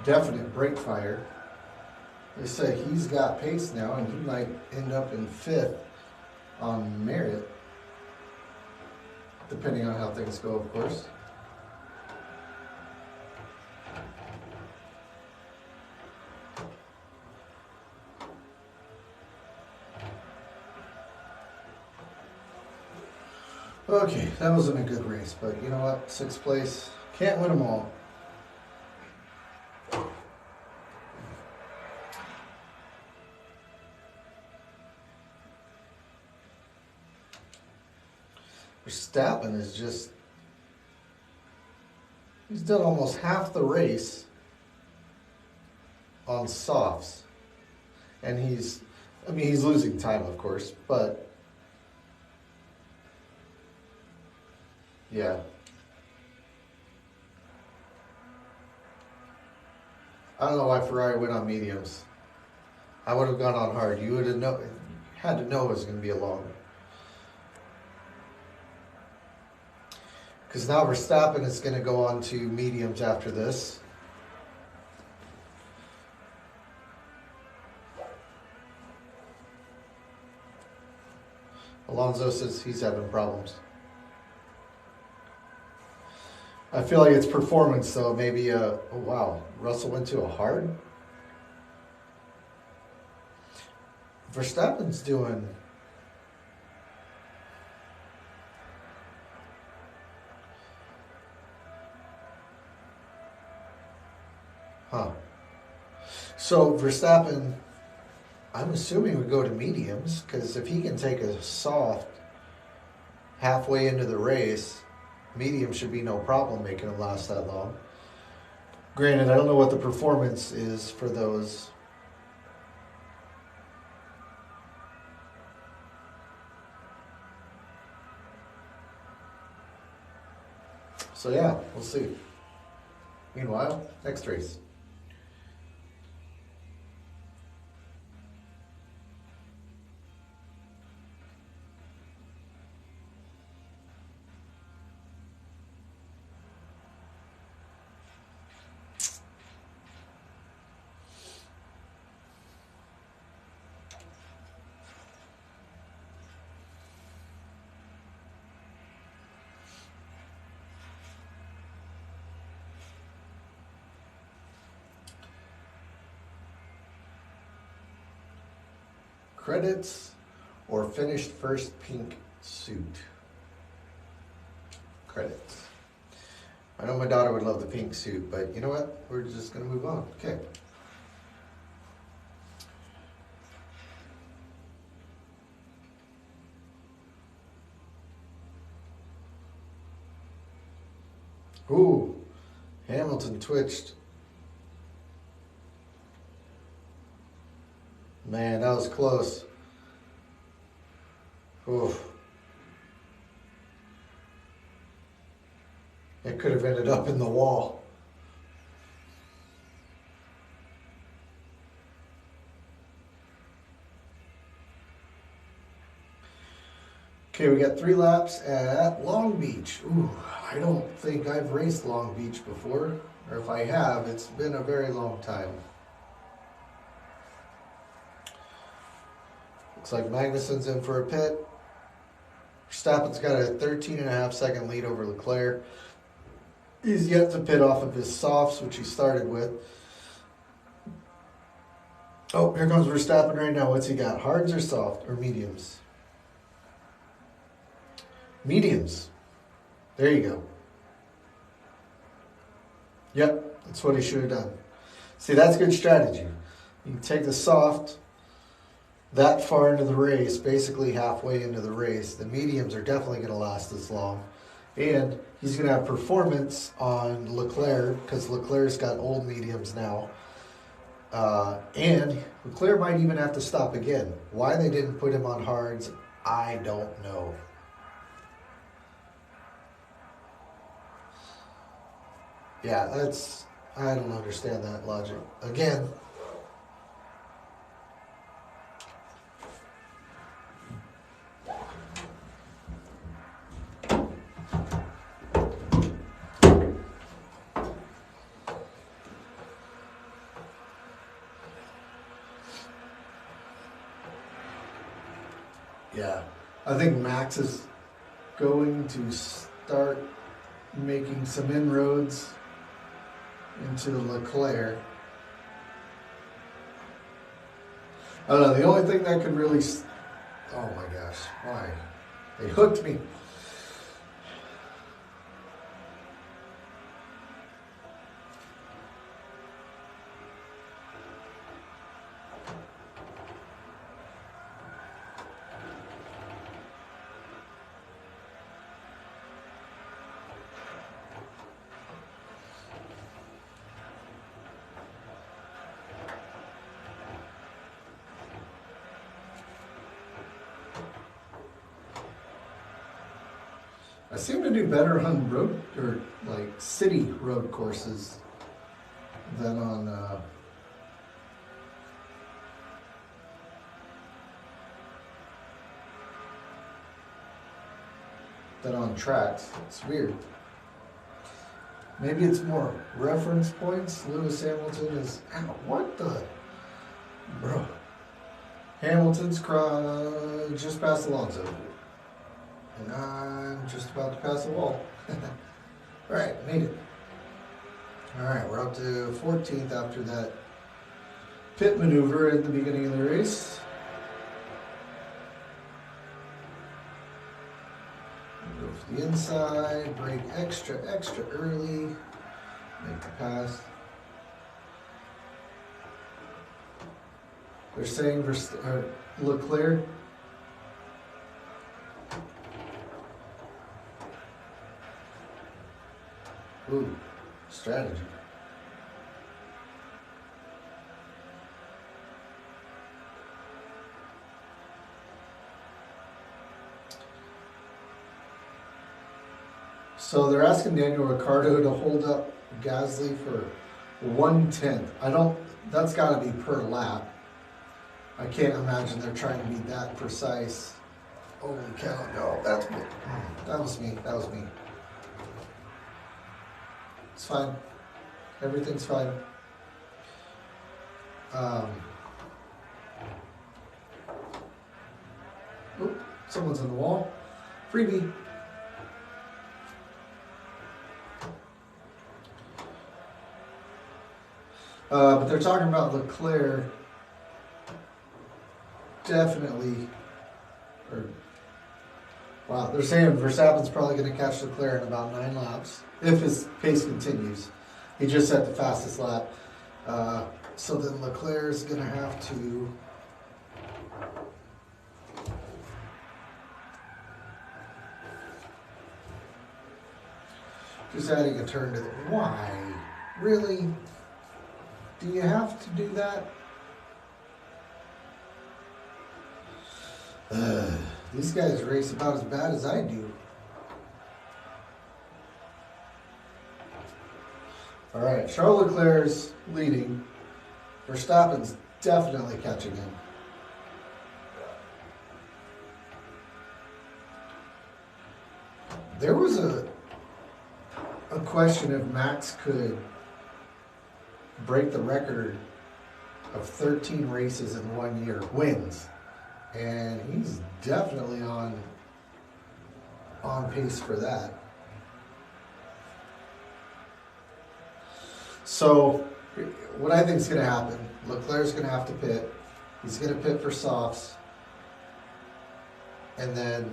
definite brake fire, they say he's got pace now and he might end up in 5th on merit, depending on how things go, of course. Okay, that wasn't a good race, but you know what? 6th place, can't win them all. Verstappen is just, he's done almost half the race on softs. And he's losing time, of course, but yeah. I don't know why Ferrari went on mediums. I would have gone on hard. You would have had to know it was going to be a long. Because now Verstappen is going to go on to mediums after this. Alonso says he's having problems. I feel like it's performance, though. Maybe, oh wow, Russell went to a hard? Verstappen's doing... Huh. So Verstappen, I'm assuming would go to mediums, because if he can take a soft halfway into the race, medium should be no problem making him last that long. Granted, I don't know what the performance is for those. So yeah, we'll see. Meanwhile, next race. Credits or finished first pink suit? Credits. I know my daughter would love the pink suit, but you know what? We're just going to move on. Okay. Ooh, Hamilton twitched. Man, that was close. Oof. It could have ended up in the wall. Okay, we got 3 laps at Long Beach. Ooh, I don't think I've raced Long Beach before, or if I have, it's been a very long time. Looks like Magnussen's in for a pit. Verstappen's got a 13.5 second lead over Leclerc. He's yet to pit off of his softs, which he started with. Oh, here comes Verstappen right now. What's he got? Hards or soft or mediums? Mediums. There you go. Yep, that's what he should have done. See, that's good strategy. You can take the soft that far into the race, basically halfway into the race. The mediums are definitely going to last this long. And he's going to have performance on Leclerc, because Leclerc's got old mediums now. And Leclerc might even have to stop again. Why they didn't put him on hards, I don't know. Yeah, I don't understand that logic. Again, Yeah, I think Max is going to start making some inroads into Leclerc. I don't know, the only thing that could really... Oh my gosh, why? They hooked me. I seem to do better on road or like city road courses than on tracks. It's weird. Maybe it's more reference points. Lewis Hamilton is... Ow, what the... Bro. Hamilton's just past Alonso. And I'm just about to pass the wall. Alright, made it. Alright, we're up to 14th after that pit maneuver at the beginning of the race. Go for the inside, brake extra early, make the pass. They're saying Leclerc. Ooh, strategy. So they're asking Daniel Ricciardo to hold up Gasly for 1/10. That's got to be per lap. I can't imagine they're trying to be that precise. Holy cow, no, that was me. It's fine. Everything's fine. Oop, someone's on the wall. Freebie. But they're talking about Leclerc definitely, wow, they're saying Verstappen's probably going to catch Leclerc in about 9 laps if his pace continues. He just set the fastest lap. So then Leclerc is going to have to just adding a turn to the... Why? Really? Do you have to do that? These guys race about as bad as I do. Alright, Charles Leclerc's leading. Verstappen's definitely catching him. There was a question if Max could break the record of 13 races in 1 year, wins. And he's definitely on pace for that. So, what I think is going to happen, Leclerc's going to have to pit. He's going to pit for softs. And then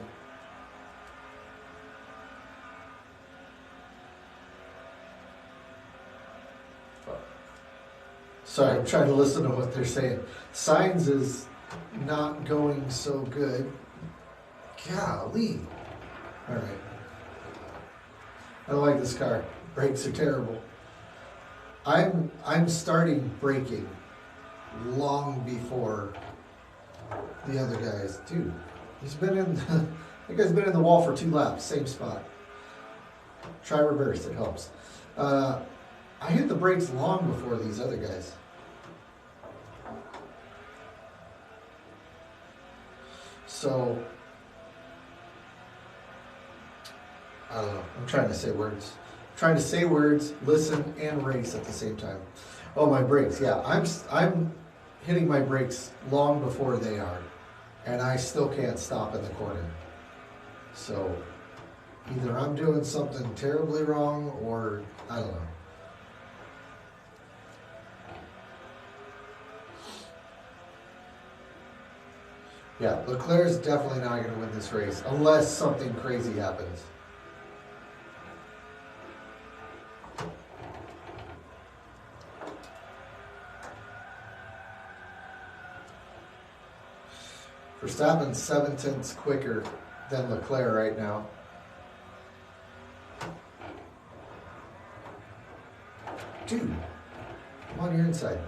sorry, I'm trying to listen to what they're saying. Sainz is not going so good. Golly. Alright. I don't like this car. Brakes are terrible. I'm starting braking long before the other guys. Dude, he's been in that guy's been in the wall for 2 laps, same spot. Try reverse, it helps. I hit the brakes long before these other guys. So, I don't know. I'm trying to say words. Trying to say words, listen, and race at the same time. Oh, my brakes. Yeah, I'm hitting my brakes long before they are. and I still can't stop in the corner. So either I'm doing something terribly wrong or I don't know. Yeah, Leclerc is definitely not going to win this race unless something crazy happens. Verstappen's 7/10 quicker than Leclerc right now. Dude, come on your inside.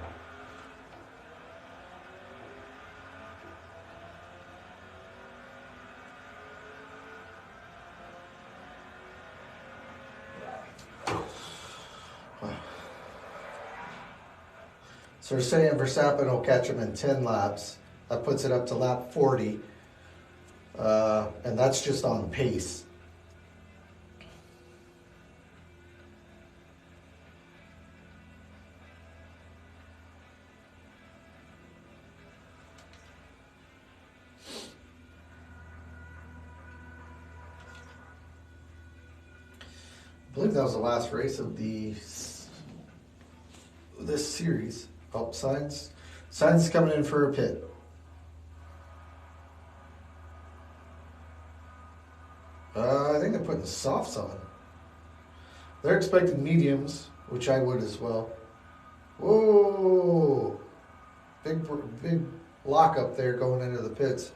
So we're saying Verstappen will catch him in 10 laps. That puts it up to lap 40. And that's just on pace. I believe that was the last race of this series. Oh, Sainz is coming in for a pit. I think they're putting softs on. They're expecting mediums, which I would as well. Whoa! Big lock up there going into the pits.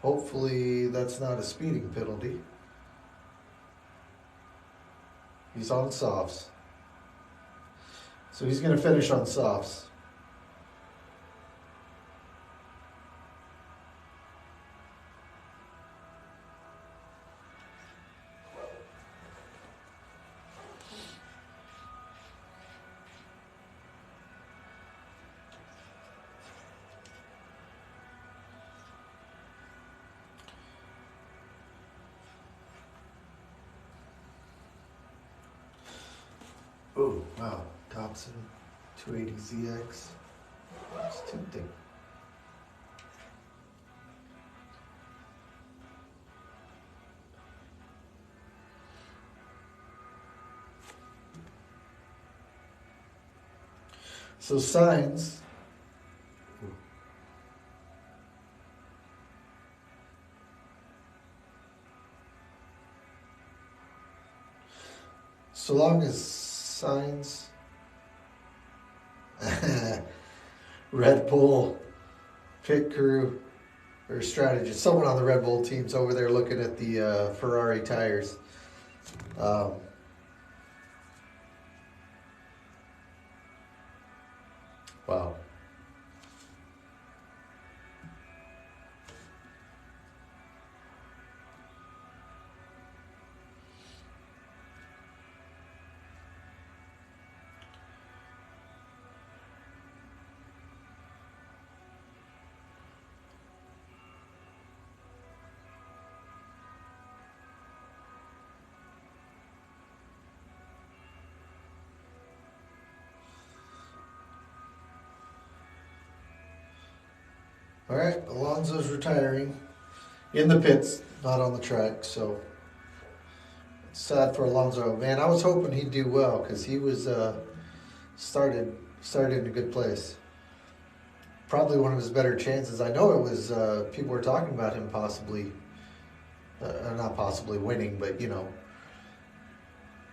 Hopefully that's not a speeding penalty. He's on softs. So he's going to finish on softs. Oh, wow. Dobson, 280ZX. It's tempting. So Sainz. So long as Sainz, Red Bull, pit crew, or strategist, someone on the Red Bull team's over there looking at the Ferrari tires. Wow. All right, Alonso's retiring in the pits, not on the track. So it's sad for Alonso. Man, I was hoping he'd do well because he was started in a good place. Probably one of his better chances. I know it was people were talking about him possibly, not possibly winning, but you know,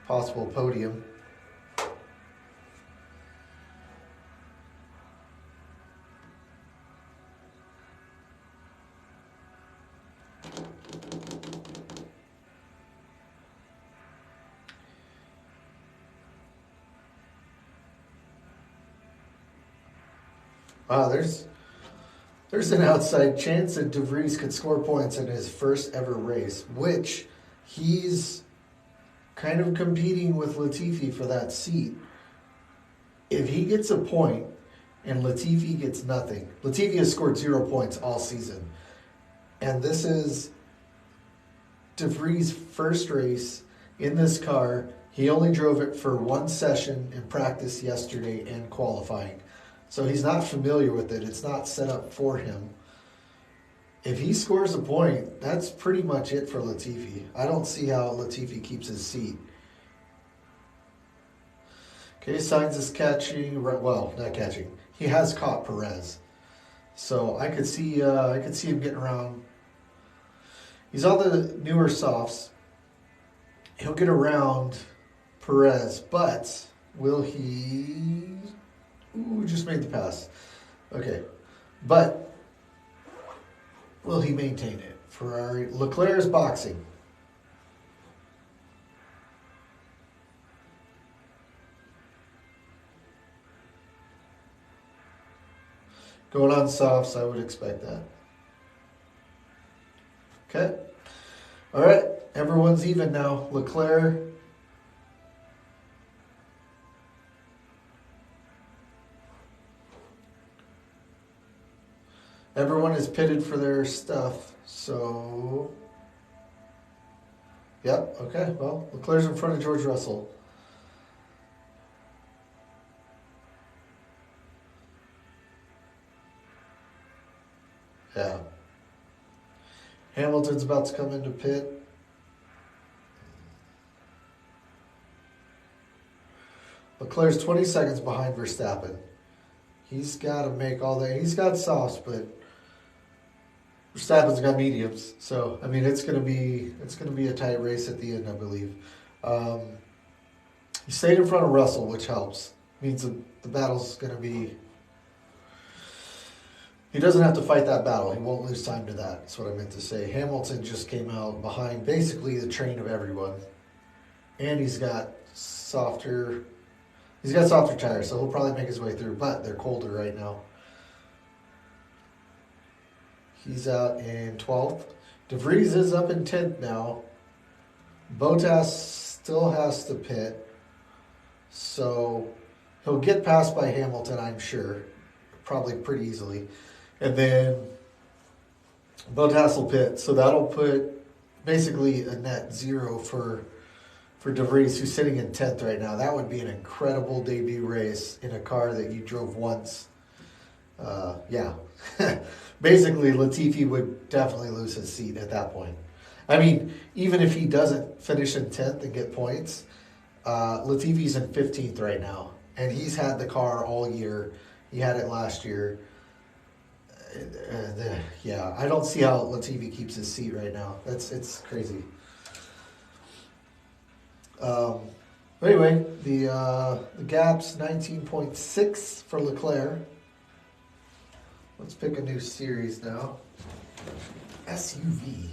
possible podium. Wow, there's an outside chance that De Vries could score points in his first ever race, which he's kind of competing with Latifi for that seat. If he gets a point and Latifi gets nothing, Latifi has scored 0 points all season. And this is De Vries' first race in this car. He only drove it for one session in practice yesterday and qualifying. So he's not familiar with it. It's not set up for him. If he scores a point, that's pretty much it for Latifi. I don't see how Latifi keeps his seat. Okay, Sainz is catching. Well, not catching. He has caught Perez, so I could see him getting around. He's on the newer softs. He'll get around Perez, but will he? Ooh, just made the pass. Okay, but will he maintain it? Ferrari. Leclerc is boxing. Going on softs, I would expect that. Okay. All right. Everyone's even now. Leclerc. Everyone is pitted for their stuff. So. Yep. Okay. Well, Leclerc's in front of George Russell. Yeah. Hamilton's about to come into pit. Leclerc's 20 seconds behind Verstappen. He's got to make all that. He's got softs, but Verstappen's got mediums. So I mean, it's gonna be a tight race at the end, I believe. He stayed in front of Russell, which helps. Means the battle's gonna be. He doesn't have to fight that battle. He won't lose time to that. That's what I meant to say. Hamilton just came out behind basically the train of everyone. And he's got softer tires, so he'll probably make his way through, but they're colder right now. He's out in 12th. De Vries is up in 10th now. Bottas still has to pit. So he'll get passed by Hamilton, I'm sure. Probably pretty easily. And then Bottas will pit. So that'll put basically a net zero for De Vries, who's sitting in 10th right now. That would be an incredible debut race in a car that you drove once. Yeah. Basically, Latifi would definitely lose his seat at that point. I mean, even if he doesn't finish in 10th and get points, Latifi's in 15th right now. And he's had the car all year. He had it last year. Yeah, I don't see how Latifi keeps his seat right now. It's crazy. Anyway, the gap's 19.6 for Leclerc. Let's pick a new series now. SUV.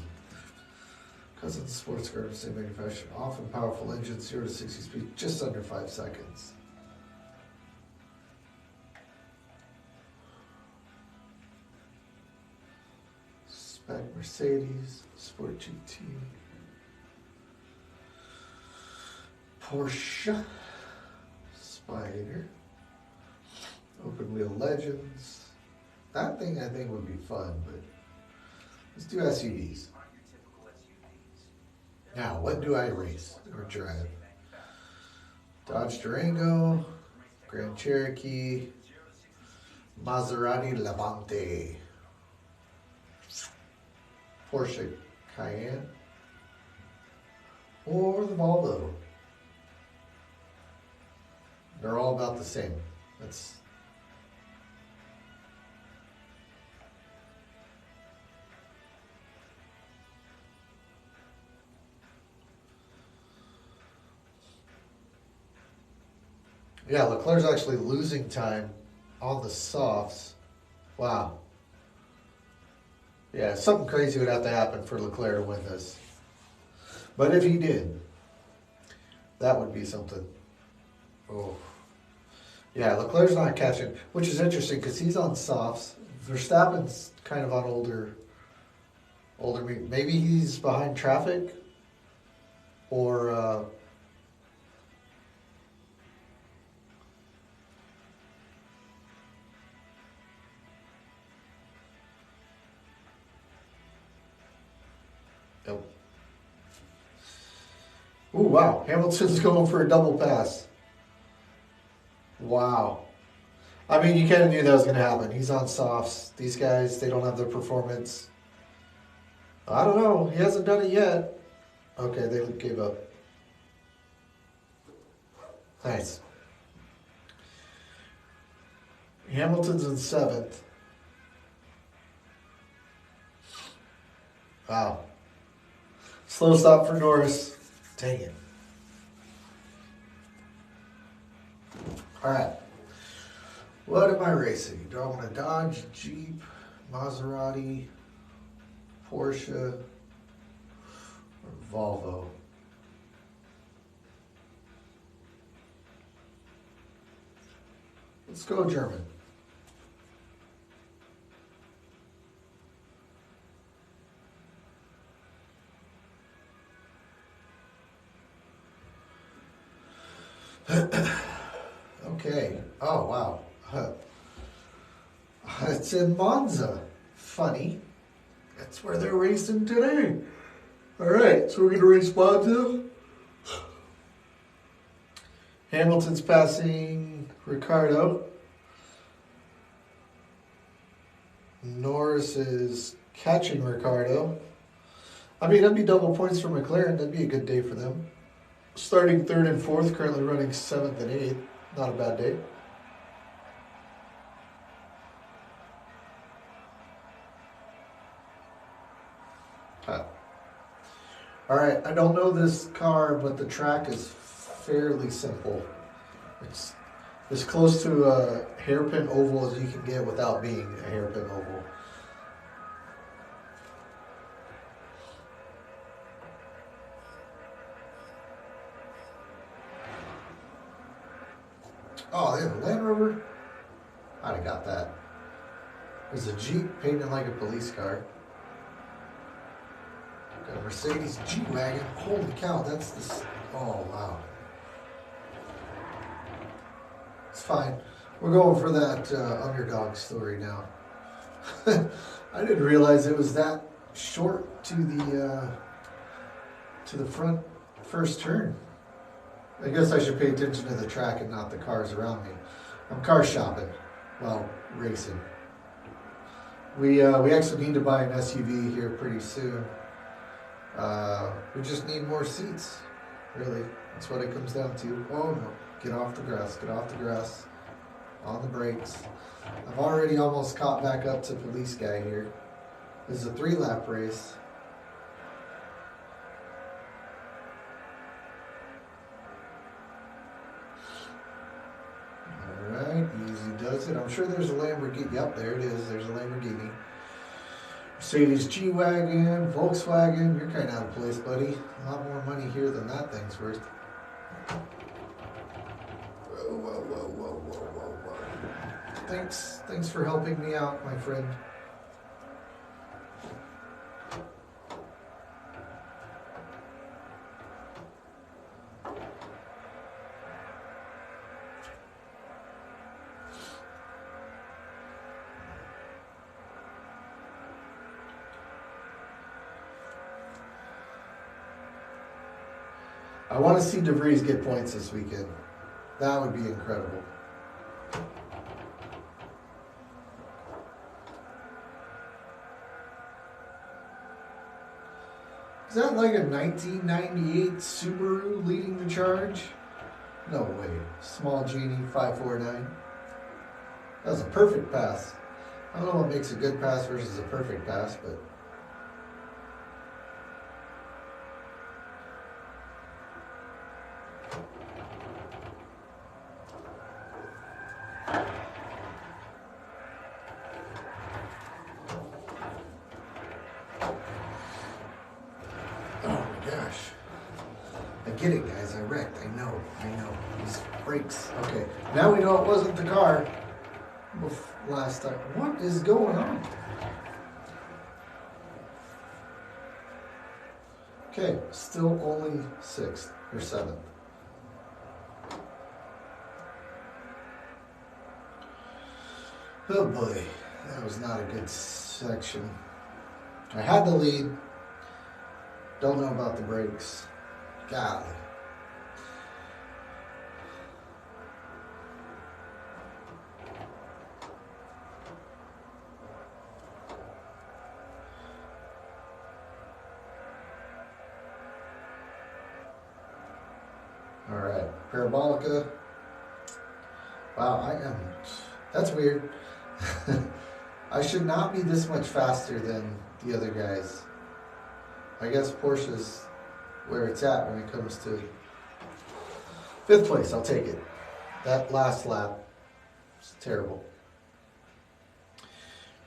Because it's a sports car of the same manufacturer. Often powerful engine, 0 to 60 speed, just under 5 seconds. Spec Mercedes, Sport GT. Porsche, Spider, Open Wheel Legends. That thing I think would be fun, but let's do SUVs. Now, what do I race or drive? Dodge Durango, Grand Cherokee, Maserati Levante, Porsche Cayenne, or the Volvo. They're all about the same. Yeah, Leclerc's actually losing time on the softs. Wow. Yeah, something crazy would have to happen for Leclerc to win this. But if he did, that would be something. Oh. Yeah, Leclerc's not catching, which is interesting because he's on softs. Verstappen's kind of on older. Maybe he's behind traffic, or Nope. Ooh, wow. Hamilton's going for a double pass. Wow. I mean, you kind of knew that was going to happen. He's on softs. These guys, they don't have the performance. I don't know. He hasn't done it yet. Okay, they gave up. Nice. Hamilton's in seventh. Wow. Slow stop for Norris. Dang it. Alright. What am I racing? Do I want a Dodge, Jeep, Maserati, Porsche, or Volvo? Let's go German. Okay. Oh, wow. It's in Monza. Funny. That's where they're racing today. All right, so we're going to race Monza. Hamilton's passing Ricardo. Norris is catching Ricardo. I mean, that'd be double points for McLaren. That'd be a good day for them. Starting third and fourth, currently running seventh and eighth. Not a bad day. All right, I don't know this car, but the track is fairly simple. It's as close to a hairpin oval as you can get without being a hairpin oval. Oh, they have a Land Rover? I'd have got that. There's a Jeep painted like a police car. Got a Mercedes G-Wagon. Holy cow, that's this. Oh, wow. It's fine. We're going for that underdog story now. I didn't realize it was that short to the front first turn. I guess I should pay attention to the track and not the cars around me. I'm car shopping. Well, racing. We actually need to buy an SUV here pretty soon. We just need more seats. Really, that's what it comes down to. Oh no, get off the grass, get off the grass. On the brakes. I've already almost caught back up to police guy here. This is a 3-lap race. Alright, easy does it. I'm sure there's a Lamborghini. Yep, there it is. There's a Lamborghini. Mercedes G-Wagon, Volkswagen. You're kind of out of place, buddy. A lot more money here than that thing's worth. Whoa, whoa, whoa, whoa, whoa, whoa, whoa. Thanks for helping me out, my friend. I want to see DeVries get points this weekend. That would be incredible. Is that like a 1998 Subaru leading the charge? No way. Small Genie 549. That was a perfect pass. I don't know what makes a good pass versus a perfect pass, but... I get it, guys. I wrecked. I know. These brakes. Okay. Now we know it wasn't the car last time. What is going on? Okay. Still only 6th or 7th. Oh boy. That was not a good section. I had the lead. Don't know about the brakes. Golly. Parabolica. Wow, that's weird. I should not be this much faster than the other guys. I guess Porsche's where it's at when it comes to 5th place. I'll take it. That last lap was terrible.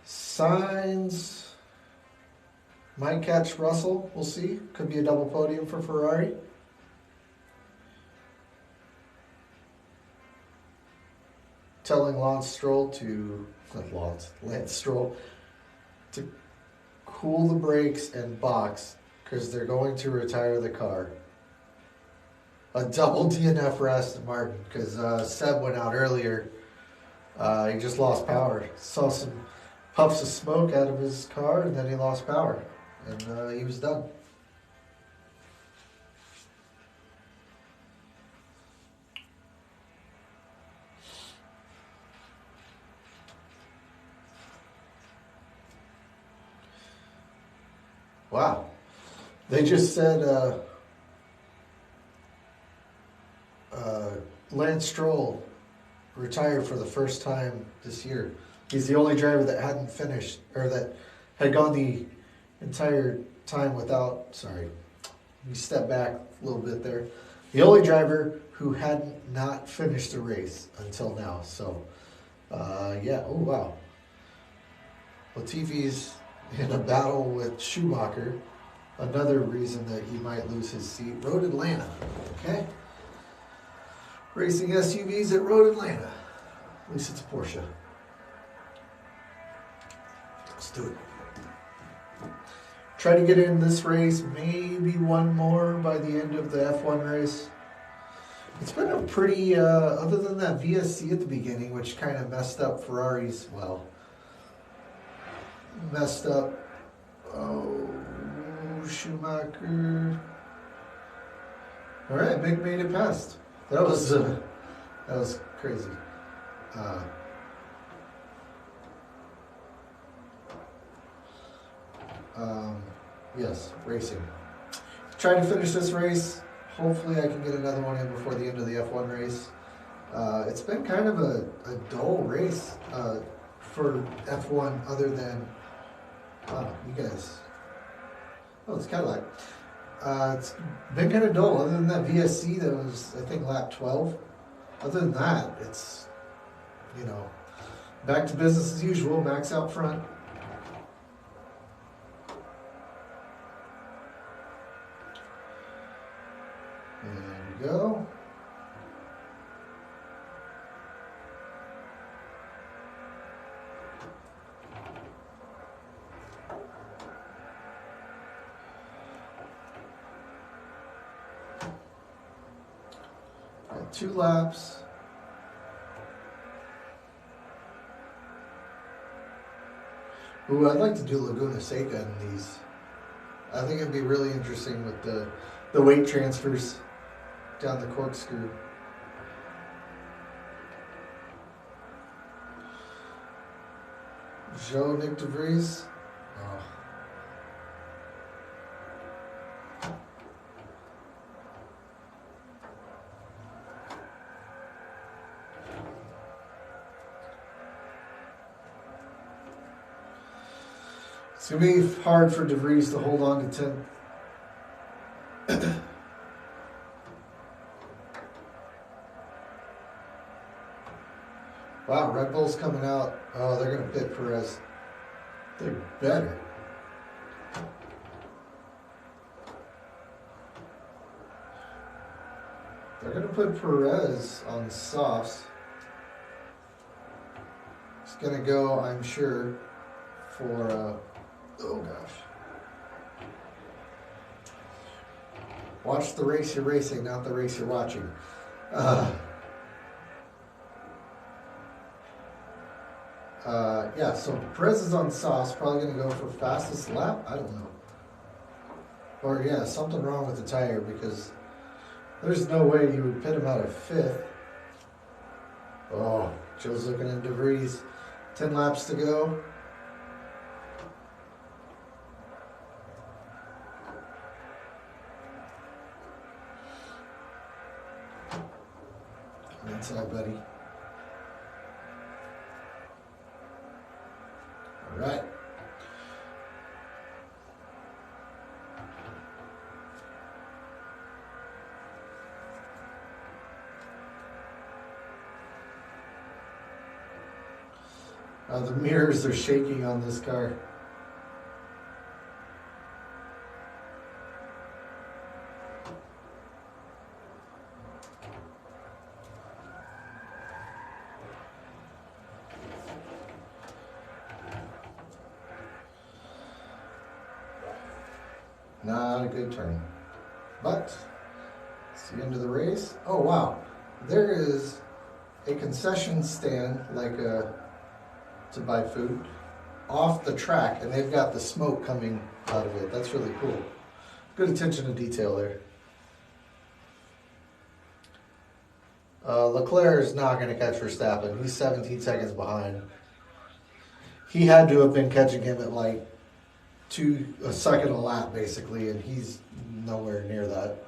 Sainz might catch Russell. We'll see. Could be a double podium for Ferrari. Telling Lance Stroll to cool the brakes and box because they're going to retire the car. A double DNF for Aston Martin because Seb went out earlier. He just lost power. Saw some puffs of smoke out of his car and then he lost power. And he was done. Wow. They just said Lance Stroll retired for the first time this year. He's the only driver that hadn't finished, or that had gone the entire time without, sorry, you step back a little bit there. The only driver who hadn't not finished the race until now. So, yeah, oh wow. Latifi's in a battle with Schumacher. Another reason that he might lose his seat. Road Atlanta, okay? Racing SUVs at Road Atlanta. At least it's a Porsche. Let's do it. Try to get in this race, maybe one more by the end of the F1 race. It's been a pretty, other than that VSC at the beginning, which kind of messed up Ferrari's, well, messed up, Schumacher. All right, Mick made it past. That was crazy. Yes, racing. Try to finish this race. Hopefully I can get another one in before the end of the F1 race. It's been kind of a dull race for F1 other than, you guys. Oh, it's Cadillac. It's been kind of dull other than that VSC that was, I think, lap 12. Other than that, it's, back to business as usual. Max out front. There we go. Got 2 laps. Ooh, I'd like to do Laguna Seca in these. I think it'd be really interesting with the weight transfers down the corkscrew. Joe Nick DeVries. Oh. It's going to be hard for DeVries to hold on to 10. Wow, Red Bull's coming out. Oh, they're going to pit Perez. They're better. They're going to put Perez on softs. It's going to go, I'm sure, for, oh gosh. Watch the race you're racing, not the race you're watching. Yeah, so Perez is on softs, probably going to go for fastest lap. I don't know. Or, yeah, something wrong with the tire because there's no way you would pit him out of 5th. Oh, Joe's looking at DeVries. 10 laps to go. Inside, buddy. All right. The mirrors are shaking on this car. Not a good turn. But it's the end of the race. Oh wow. There is a concession stand to buy food off the track, and they've got the smoke coming out of it. That's really cool. Good attention to detail there. Leclerc is not going to catch Verstappen. He's 17 seconds behind. He had to have been catching him at like a second a lap, basically, and he's nowhere near that.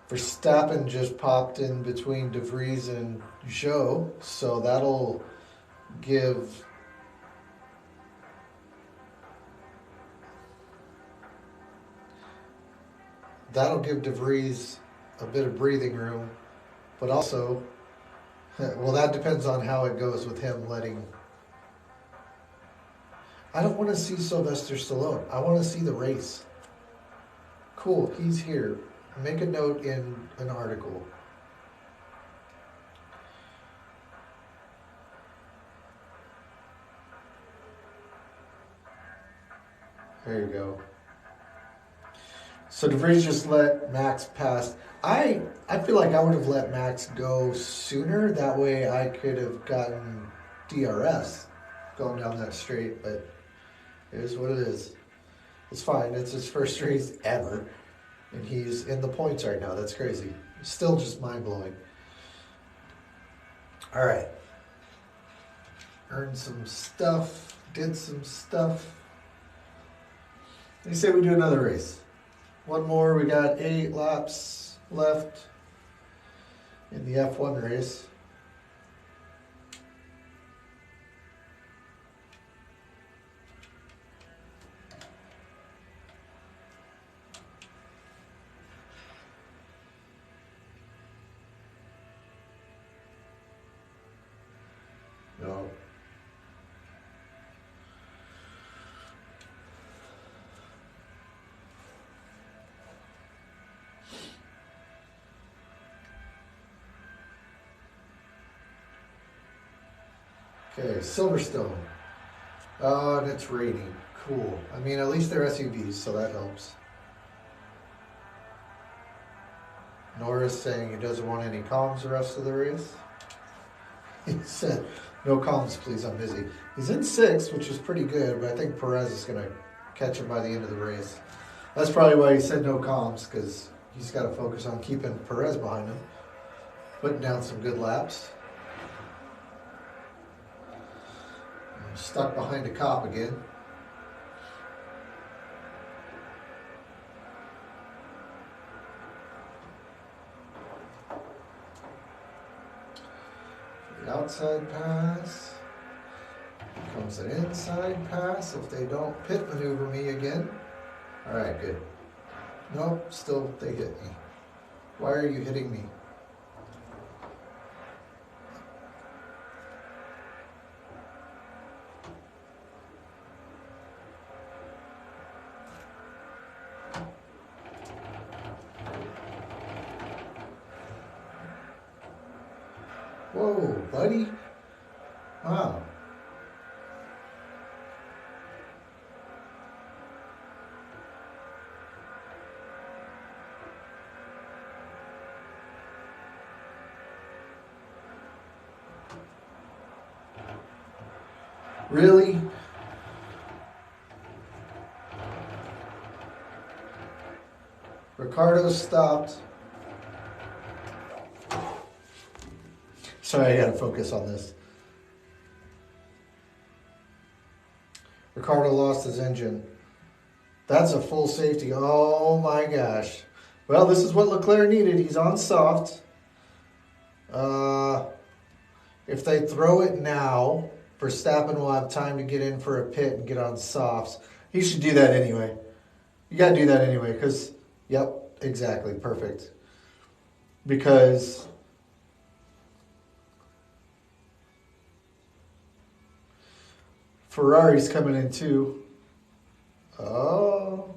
Verstappen just popped in between De Vries and Zhou, so that'll give De Vries a bit of breathing room, but also, well, that depends on how it goes with him letting. I don't want to see Sylvester Stallone. I want to see the race. Cool, he's here. Make a note in an article. There you go. So De Vries just let Max pass. I feel like I would have let Max go sooner. That way I could have gotten DRS going down that straight, but it is what it is. It's fine. It's his first race ever. And he's in the points right now. That's crazy. Still just mind-blowing. All right. Earned some stuff. Did some stuff. They say we do another race. One more. We got 8 laps left in the F1 race. No. Okay, Silverstone. And it's raining. Cool. I mean, at least they're SUVs, so that helps. Norris saying he doesn't want any comms the rest of the race. He said, no comms, please, I'm busy. He's in 6th, which is pretty good, but I think Perez is going to catch him by the end of the race. That's probably why he said no comms, because he's got to focus on keeping Perez behind him, putting down some good laps. I'm stuck behind a cop again. Outside pass becomes an inside pass if they don't pit maneuver me again. All right, good. Nope, still they hit me. Why are you hitting me? Whoa, buddy. Wow. Really? Ricardo stopped. Sorry, I gotta focus on this. Ricardo lost his engine. That's a full safety. Oh my gosh. Well, this is what Leclerc needed. He's on soft. Uh, if they throw it now, Verstappen will have time to get in for a pit and get on softs. He should do that anyway. You got to do that anyway because, yep, exactly, perfect. Because Ferrari's coming in too. Oh.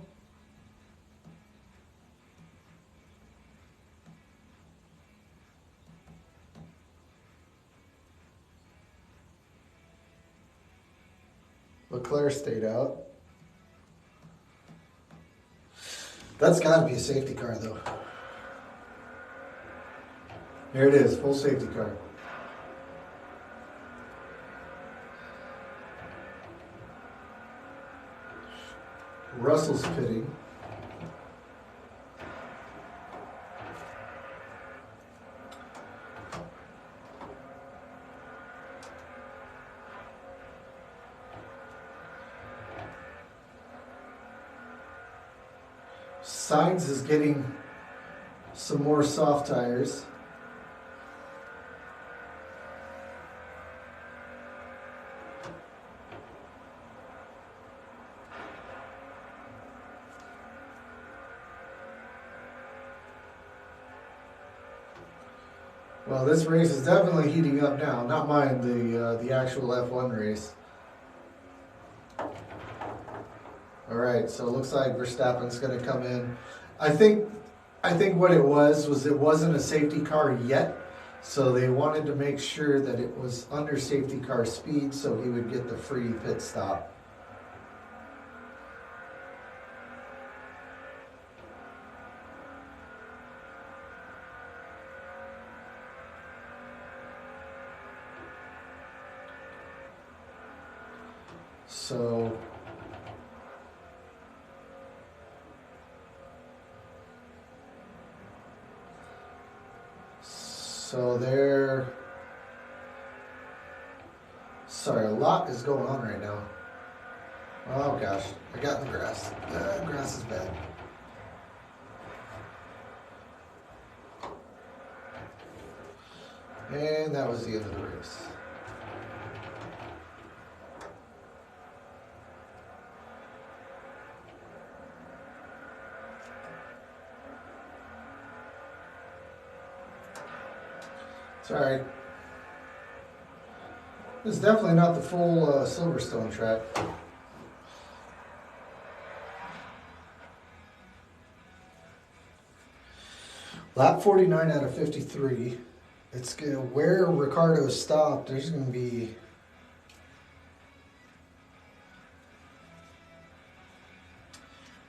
Leclerc stayed out. That's got to be a safety car, though. Here it is, full safety car. Russell's pitting. Sainz is getting some more soft tires. Well, this race is definitely heating up now. Not mind the actual F1 race. All right, so it looks like Verstappen's going to come in. I think what it was it wasn't a safety car yet, so they wanted to make sure that it was under safety car speed, so he would get the free pit stop. So there. Sorry, a lot is going on right now. Oh gosh, I got in the grass. The grass is bad. And that was the end of the race. Sorry. This is definitely not the full Silverstone track. Lap 49 out of 53. It's gonna, where Ricardo stopped, there's going to be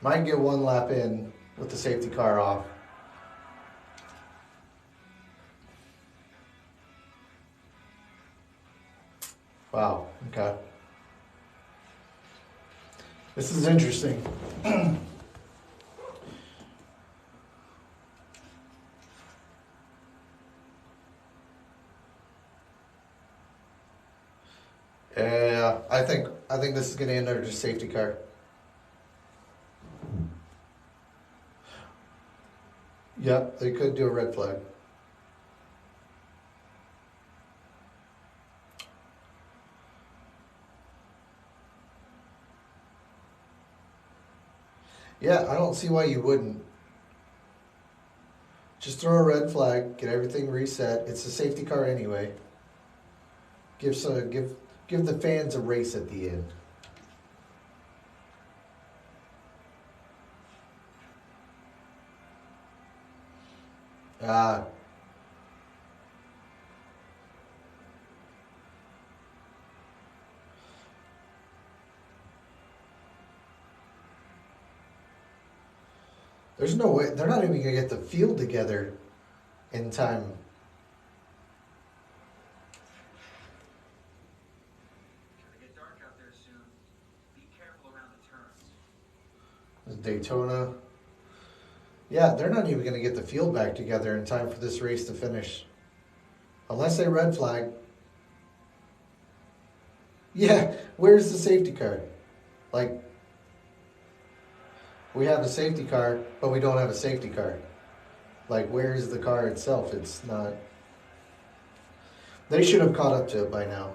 might get one lap in with the safety car off. Wow, okay. This is interesting. Yeah, I think this is going to end under just safety car. Yep, they could do a red flag. Yeah, I don't see why you wouldn't. Just throw a red flag, get everything reset. It's a safety car anyway. Give the fans a race at the end. There's no way. They're not even going to get the field together in time. It's gonna get dark out there soon. Be careful around the turns. Daytona. Yeah, they're not even going to get the field back together in time for this race to finish. Unless they red flag. Yeah, where's the safety car? Like, We have a safety car, but we don't have a safety car. Like, where's the car itself? It's not. They should have caught up to it by now.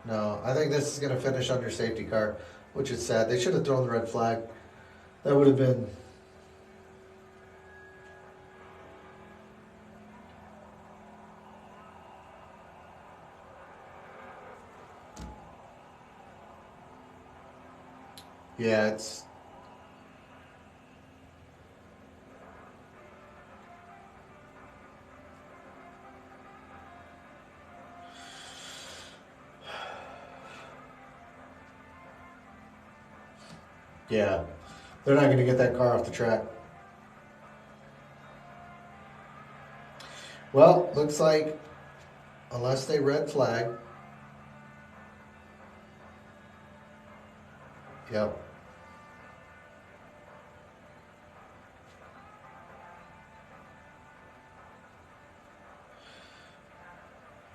No, I think this is going to finish under safety car, which is sad. They should have thrown the red flag. That would have been. Yeah, it's. Yeah, they're not going to get that car off the track. Well, looks like, unless they red flag. Yep.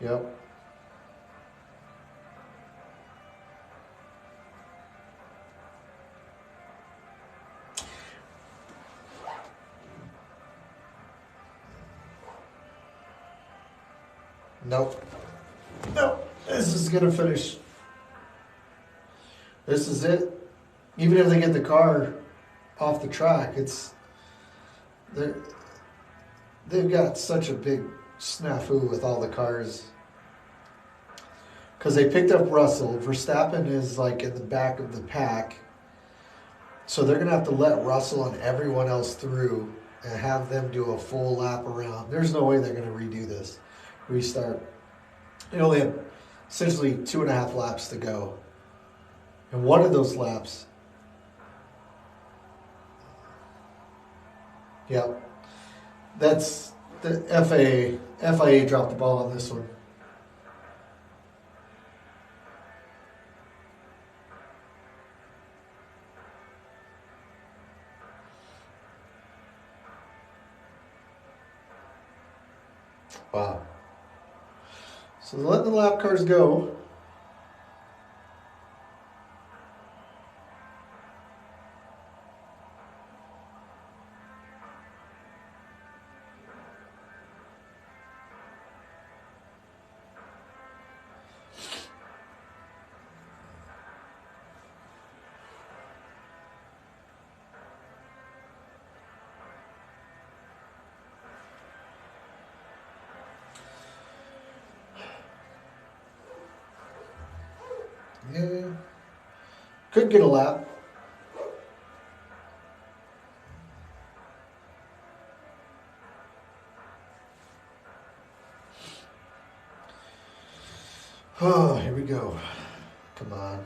Yep. Nope. Nope. This is going to finish. This is it. Even if they get the car off the track, they've got such a big snafu with all the cars. Because they picked up Russell. Verstappen is like in the back of the pack. So they're going to have to let Russell and everyone else through and have them do a full lap around. There's no way they're going to redo this. Restart. They only have essentially 2.5 laps to go. And one of those laps. Yep. That's the FIA. FIA dropped the ball on this one. Wow. So they're letting the lap cars go. Yeah. Could get a lap. Oh, here we go. Come on.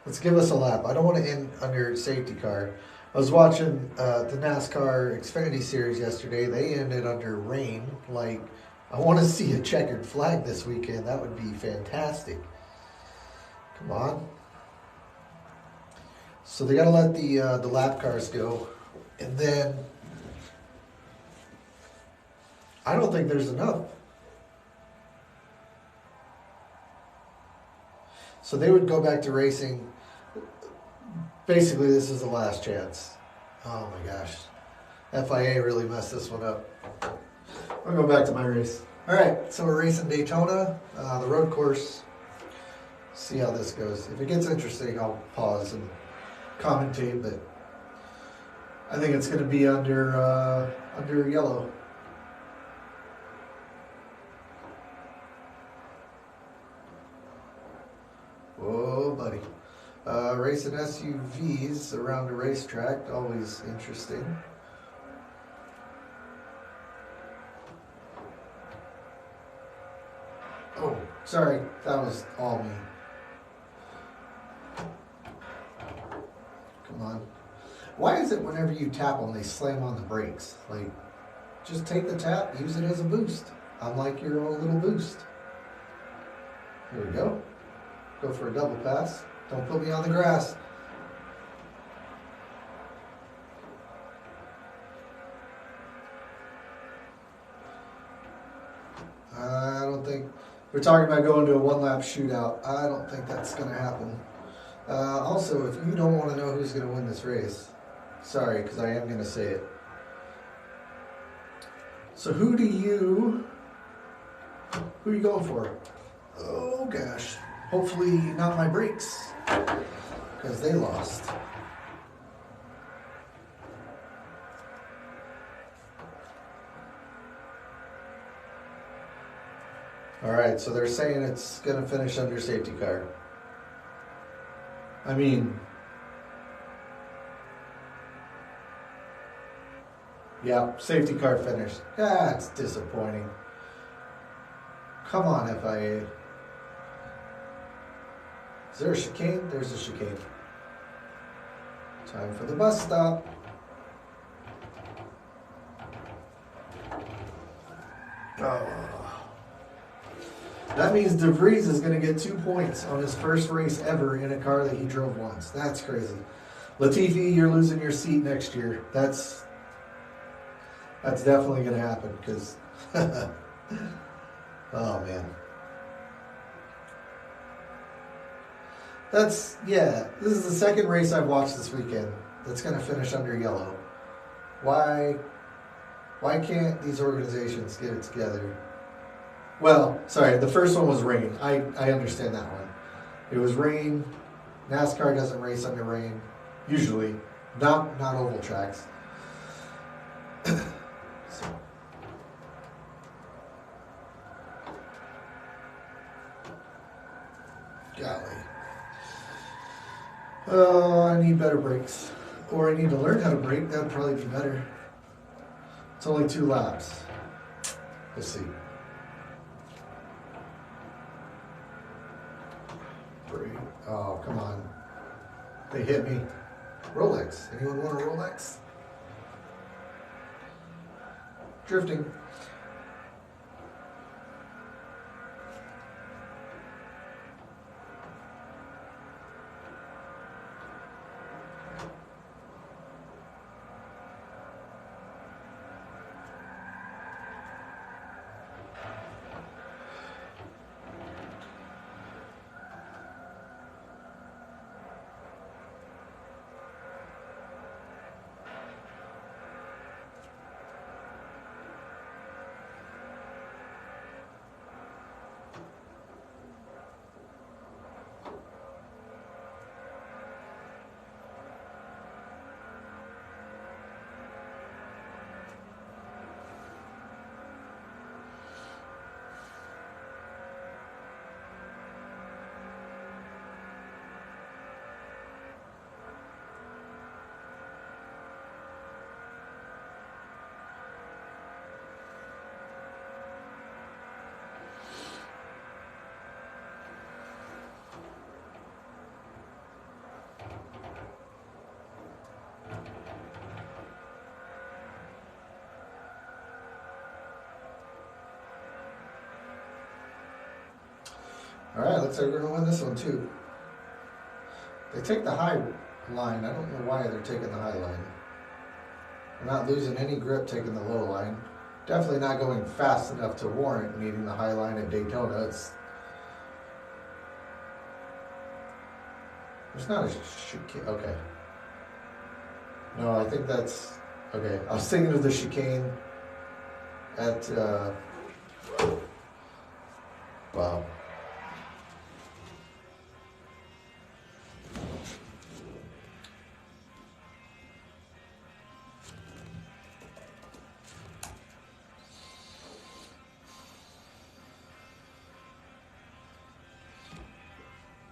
Let's give us a lap. I don't want to end under safety car. I was watching the NASCAR Xfinity Series yesterday. They ended under rain. Like, I want to see a checkered flag this weekend. That would be fantastic. Come on. So they got to let the lap cars go. And then I don't think there's enough. So they would go back to racing. Basically, this is the last chance. Oh my gosh. FIA really messed this one up. I'll go back to my race. All right, so we're racing Daytona, the road course. See how this goes. If it gets interesting, I'll pause and commentate, but I think it's going to be under yellow. Whoa, buddy. Racing SUVs around a racetrack, always interesting. Oh, sorry, that was all me. Come on. Why is it whenever you tap them, they slam on the brakes? Like, just take the tap, use it as a boost. I'm like your own little boost. Here we go. Go for a double pass. Don't put me on the grass. I don't think we're talking about going to a one-lap shootout. I don't think that's going to happen. Also, if you don't want to know who's going to win this race, sorry, because I am going to say it. So who are you going for? Oh gosh. Hopefully not my brakes, because they lost. Alright, so they're saying it's going to finish under safety car. I mean, yeah, safety car finished. Ah, it's disappointing. Come on, FIA. Is there a chicane? There's a chicane. Time for the bus stop. Oh. That means DeVries is going to get 2 points on his first race ever in a car that he drove once. That's crazy. Latifi, you're losing your seat next year. That's definitely going to happen because, oh man. This is the second race I've watched this weekend that's going to finish under yellow. Why can't these organizations get it together? Well, sorry, the first one was rain. I understand that one. It was rain. NASCAR doesn't race under rain. Usually. Not oval tracks. Golly. Oh, I need better brakes. Or I need to learn how to brake. That would probably be better. It's only 2 laps. Let's see. Brake. Oh, come on. They hit me. Rolex. Anyone want a Rolex? Drifting. Alright, looks like we're going to win this one too. They take the high line. I don't know why they're taking the high line. They're not losing any grip taking the low line. Definitely not going fast enough to warrant needing the high line at Daytona. There's not a chicane. Okay. No, I think that's... Okay, I was thinking of the chicane at... Wow.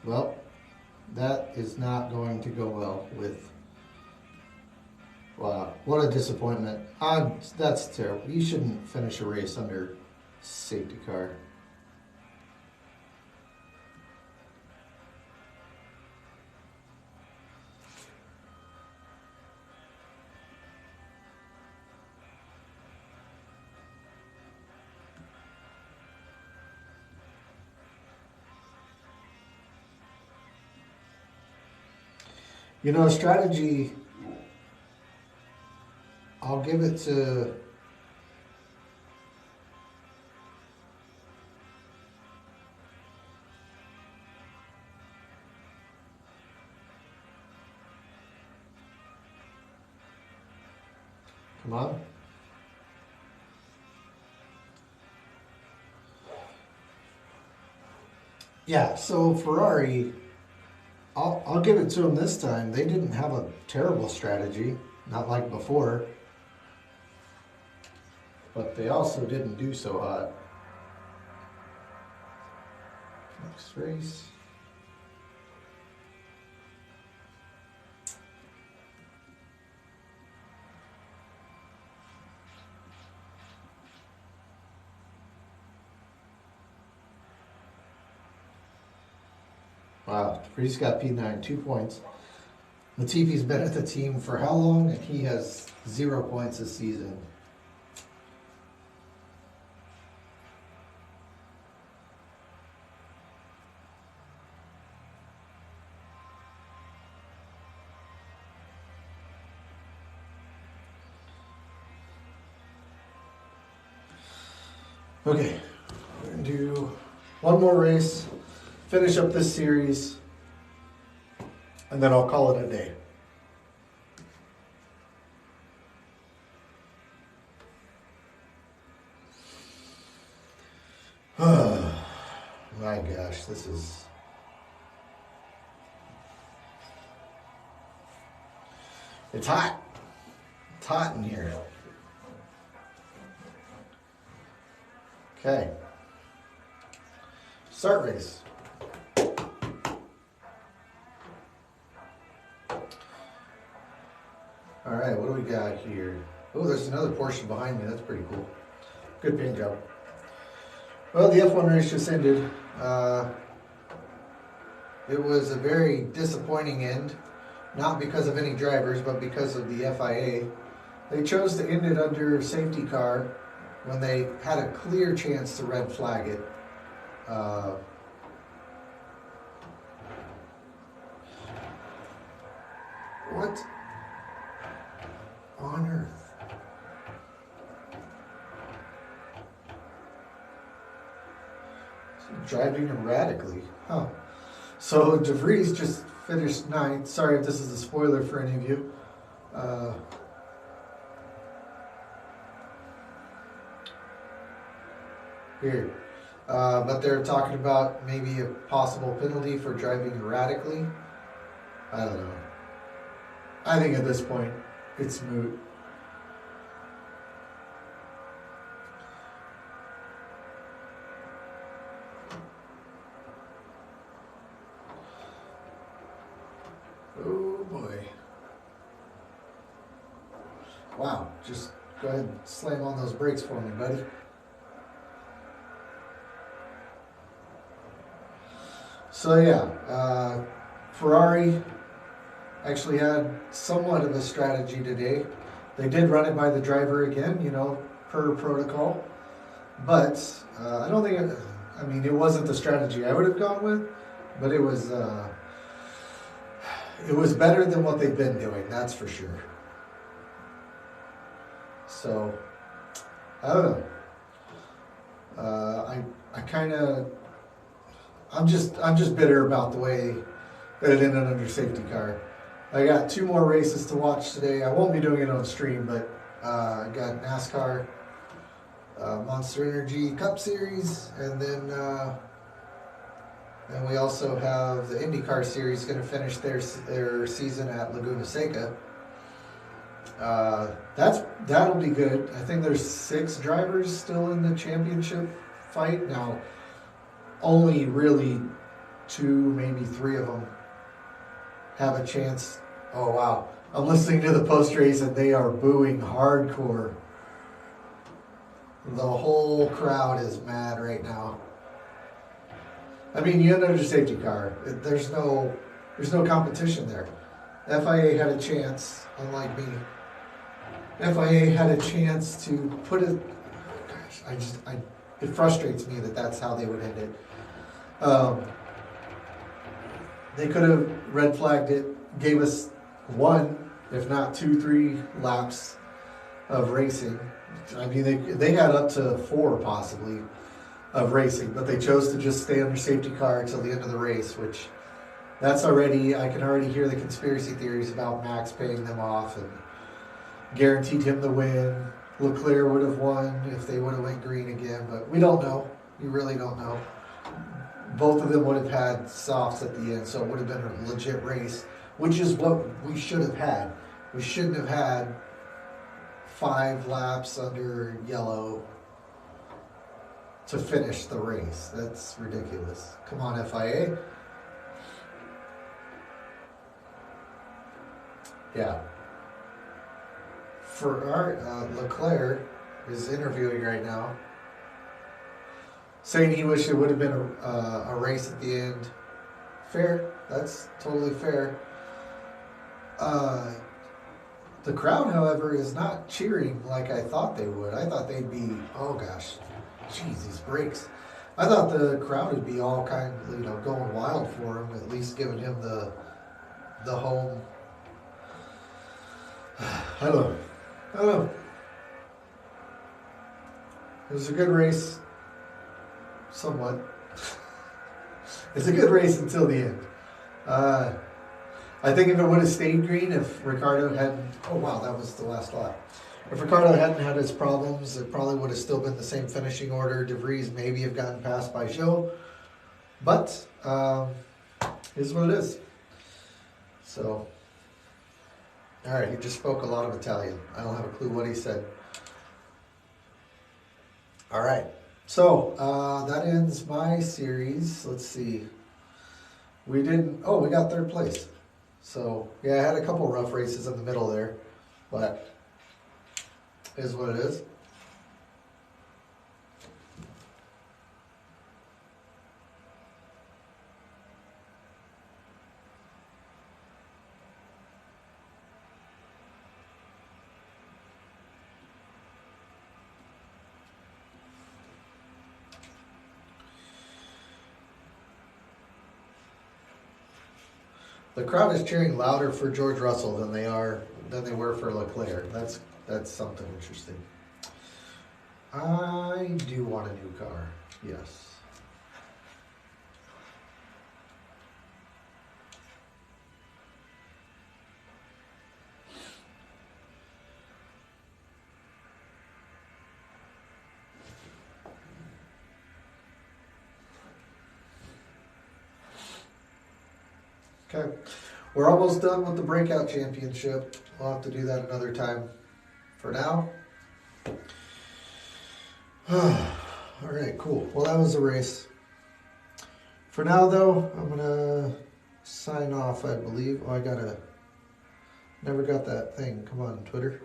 Well, that is not going to go well with... Wow, what a disappointment. That's terrible. You shouldn't finish a race under safety car. You know, strategy, I'll give it to... Come on. Yeah, so Ferrari, I'll give it to them this time. They didn't have a terrible strategy, not like before. But they also didn't do so hot. Next race. Wow, Freeze got P9, 2 points. Latifi's been at the team for how long? And he has 0 points this season. Okay, we're gonna do one more race, finish up this series, and then I'll call it a day. My gosh, this is... It's hot. It's hot in here. Okay. Start race. All right, what do we got here? Oh, there's another Porsche behind me. That's pretty cool. Good paint job. Well, the F1 race just ended. It was a very disappointing end, not because of any drivers, but because of the FIA. They chose to end it under safety car when they had a clear chance to red flag it. What on earth? Driving erratically, huh? So De Vries just finished 9th. Sorry if this is a spoiler for any of you. Here. But they're talking about maybe a possible penalty for driving erratically. I don't know. I think at this point, it's moot. Oh boy. Wow, just go ahead and slam on those brakes for me, buddy. So yeah, Ferrari actually had somewhat of a strategy today. They did run it by the driver again, you know, per protocol. But I don't think, I mean, it wasn't the strategy I would have gone with, but it was better than what they've been doing, that's for sure. So, I don't know. I'm just bitter about the way that it ended under safety car. I got 2 more races to watch today. I won't be doing it on stream, but I got NASCAR, Monster Energy Cup Series, and then we also have the IndyCar Series going to finish their season at Laguna Seca. That'll be good. I think there's 6 drivers still in the championship fight now. Only really 2, maybe 3 of them have a chance. Oh wow, I'm listening to the post race and they are booing hardcore. The whole crowd is mad right now. I mean, you end under safety car. There's no competition there. FIA had a chance, unlike me. FIA had a chance to put it. Gosh, it frustrates me that that's how they would end it. They could have red flagged it, gave us 1, if not 2, 3 laps of racing. I mean, they got up to 4 possibly of racing, but they chose to just stay under safety car until the end of the race, which I can already hear the conspiracy theories about Max paying them off and guaranteed him the win. Leclerc would have won if they would have went green again, but we don't know. We really don't know. Both of them would have had softs at the end, so it would have been a legit race, which is what we should have had. We shouldn't have had 5 laps under yellow to finish the race. That's ridiculous. Come on, FIA. Yeah. For our Leclerc is interviewing right now, saying he wished it would have been a race at the end. Fair. That's totally fair. The crowd, however, is not cheering like I thought they would. I thought they'd be, oh gosh, jeez, these brakes. I thought the crowd would be all kind of, going wild for him, at least giving him the home. I don't know. It was a good race, somewhat. It's a good race until the end. I think if it would have stayed green, if Ricardo hadn't, oh wow, that was the last lap. If Ricardo hadn't had his problems, it probably would have still been the same finishing order. De Vries maybe have gotten passed by Zhou, but is what it is. So, all right, he just spoke a lot of Italian. I don't have a clue what he said. All right, so that ends my series. Let's see. We got 3rd place. So, yeah, I had a couple rough races in the middle there, but it is what it is. The crowd is cheering louder for George Russell than they were for Leclerc. That's something interesting. I do want a new car. Yes. Okay, we're almost done with the Breakout Championship. We'll have to do that another time. For now. All right, cool. Well, that was the race. For now, though, I'm going to sign off, I believe. Oh, never got that thing. Come on, Twitter.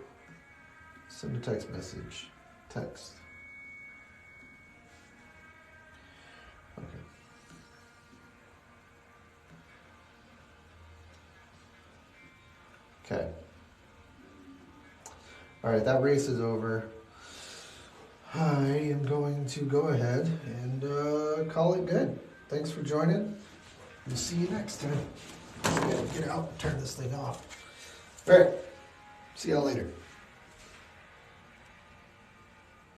Send a text message. Text. Okay. All right, that race is over. I am going to go ahead and call it good. Thanks for joining. We'll see you next time. Get out and turn this thing off. All right. See y'all later.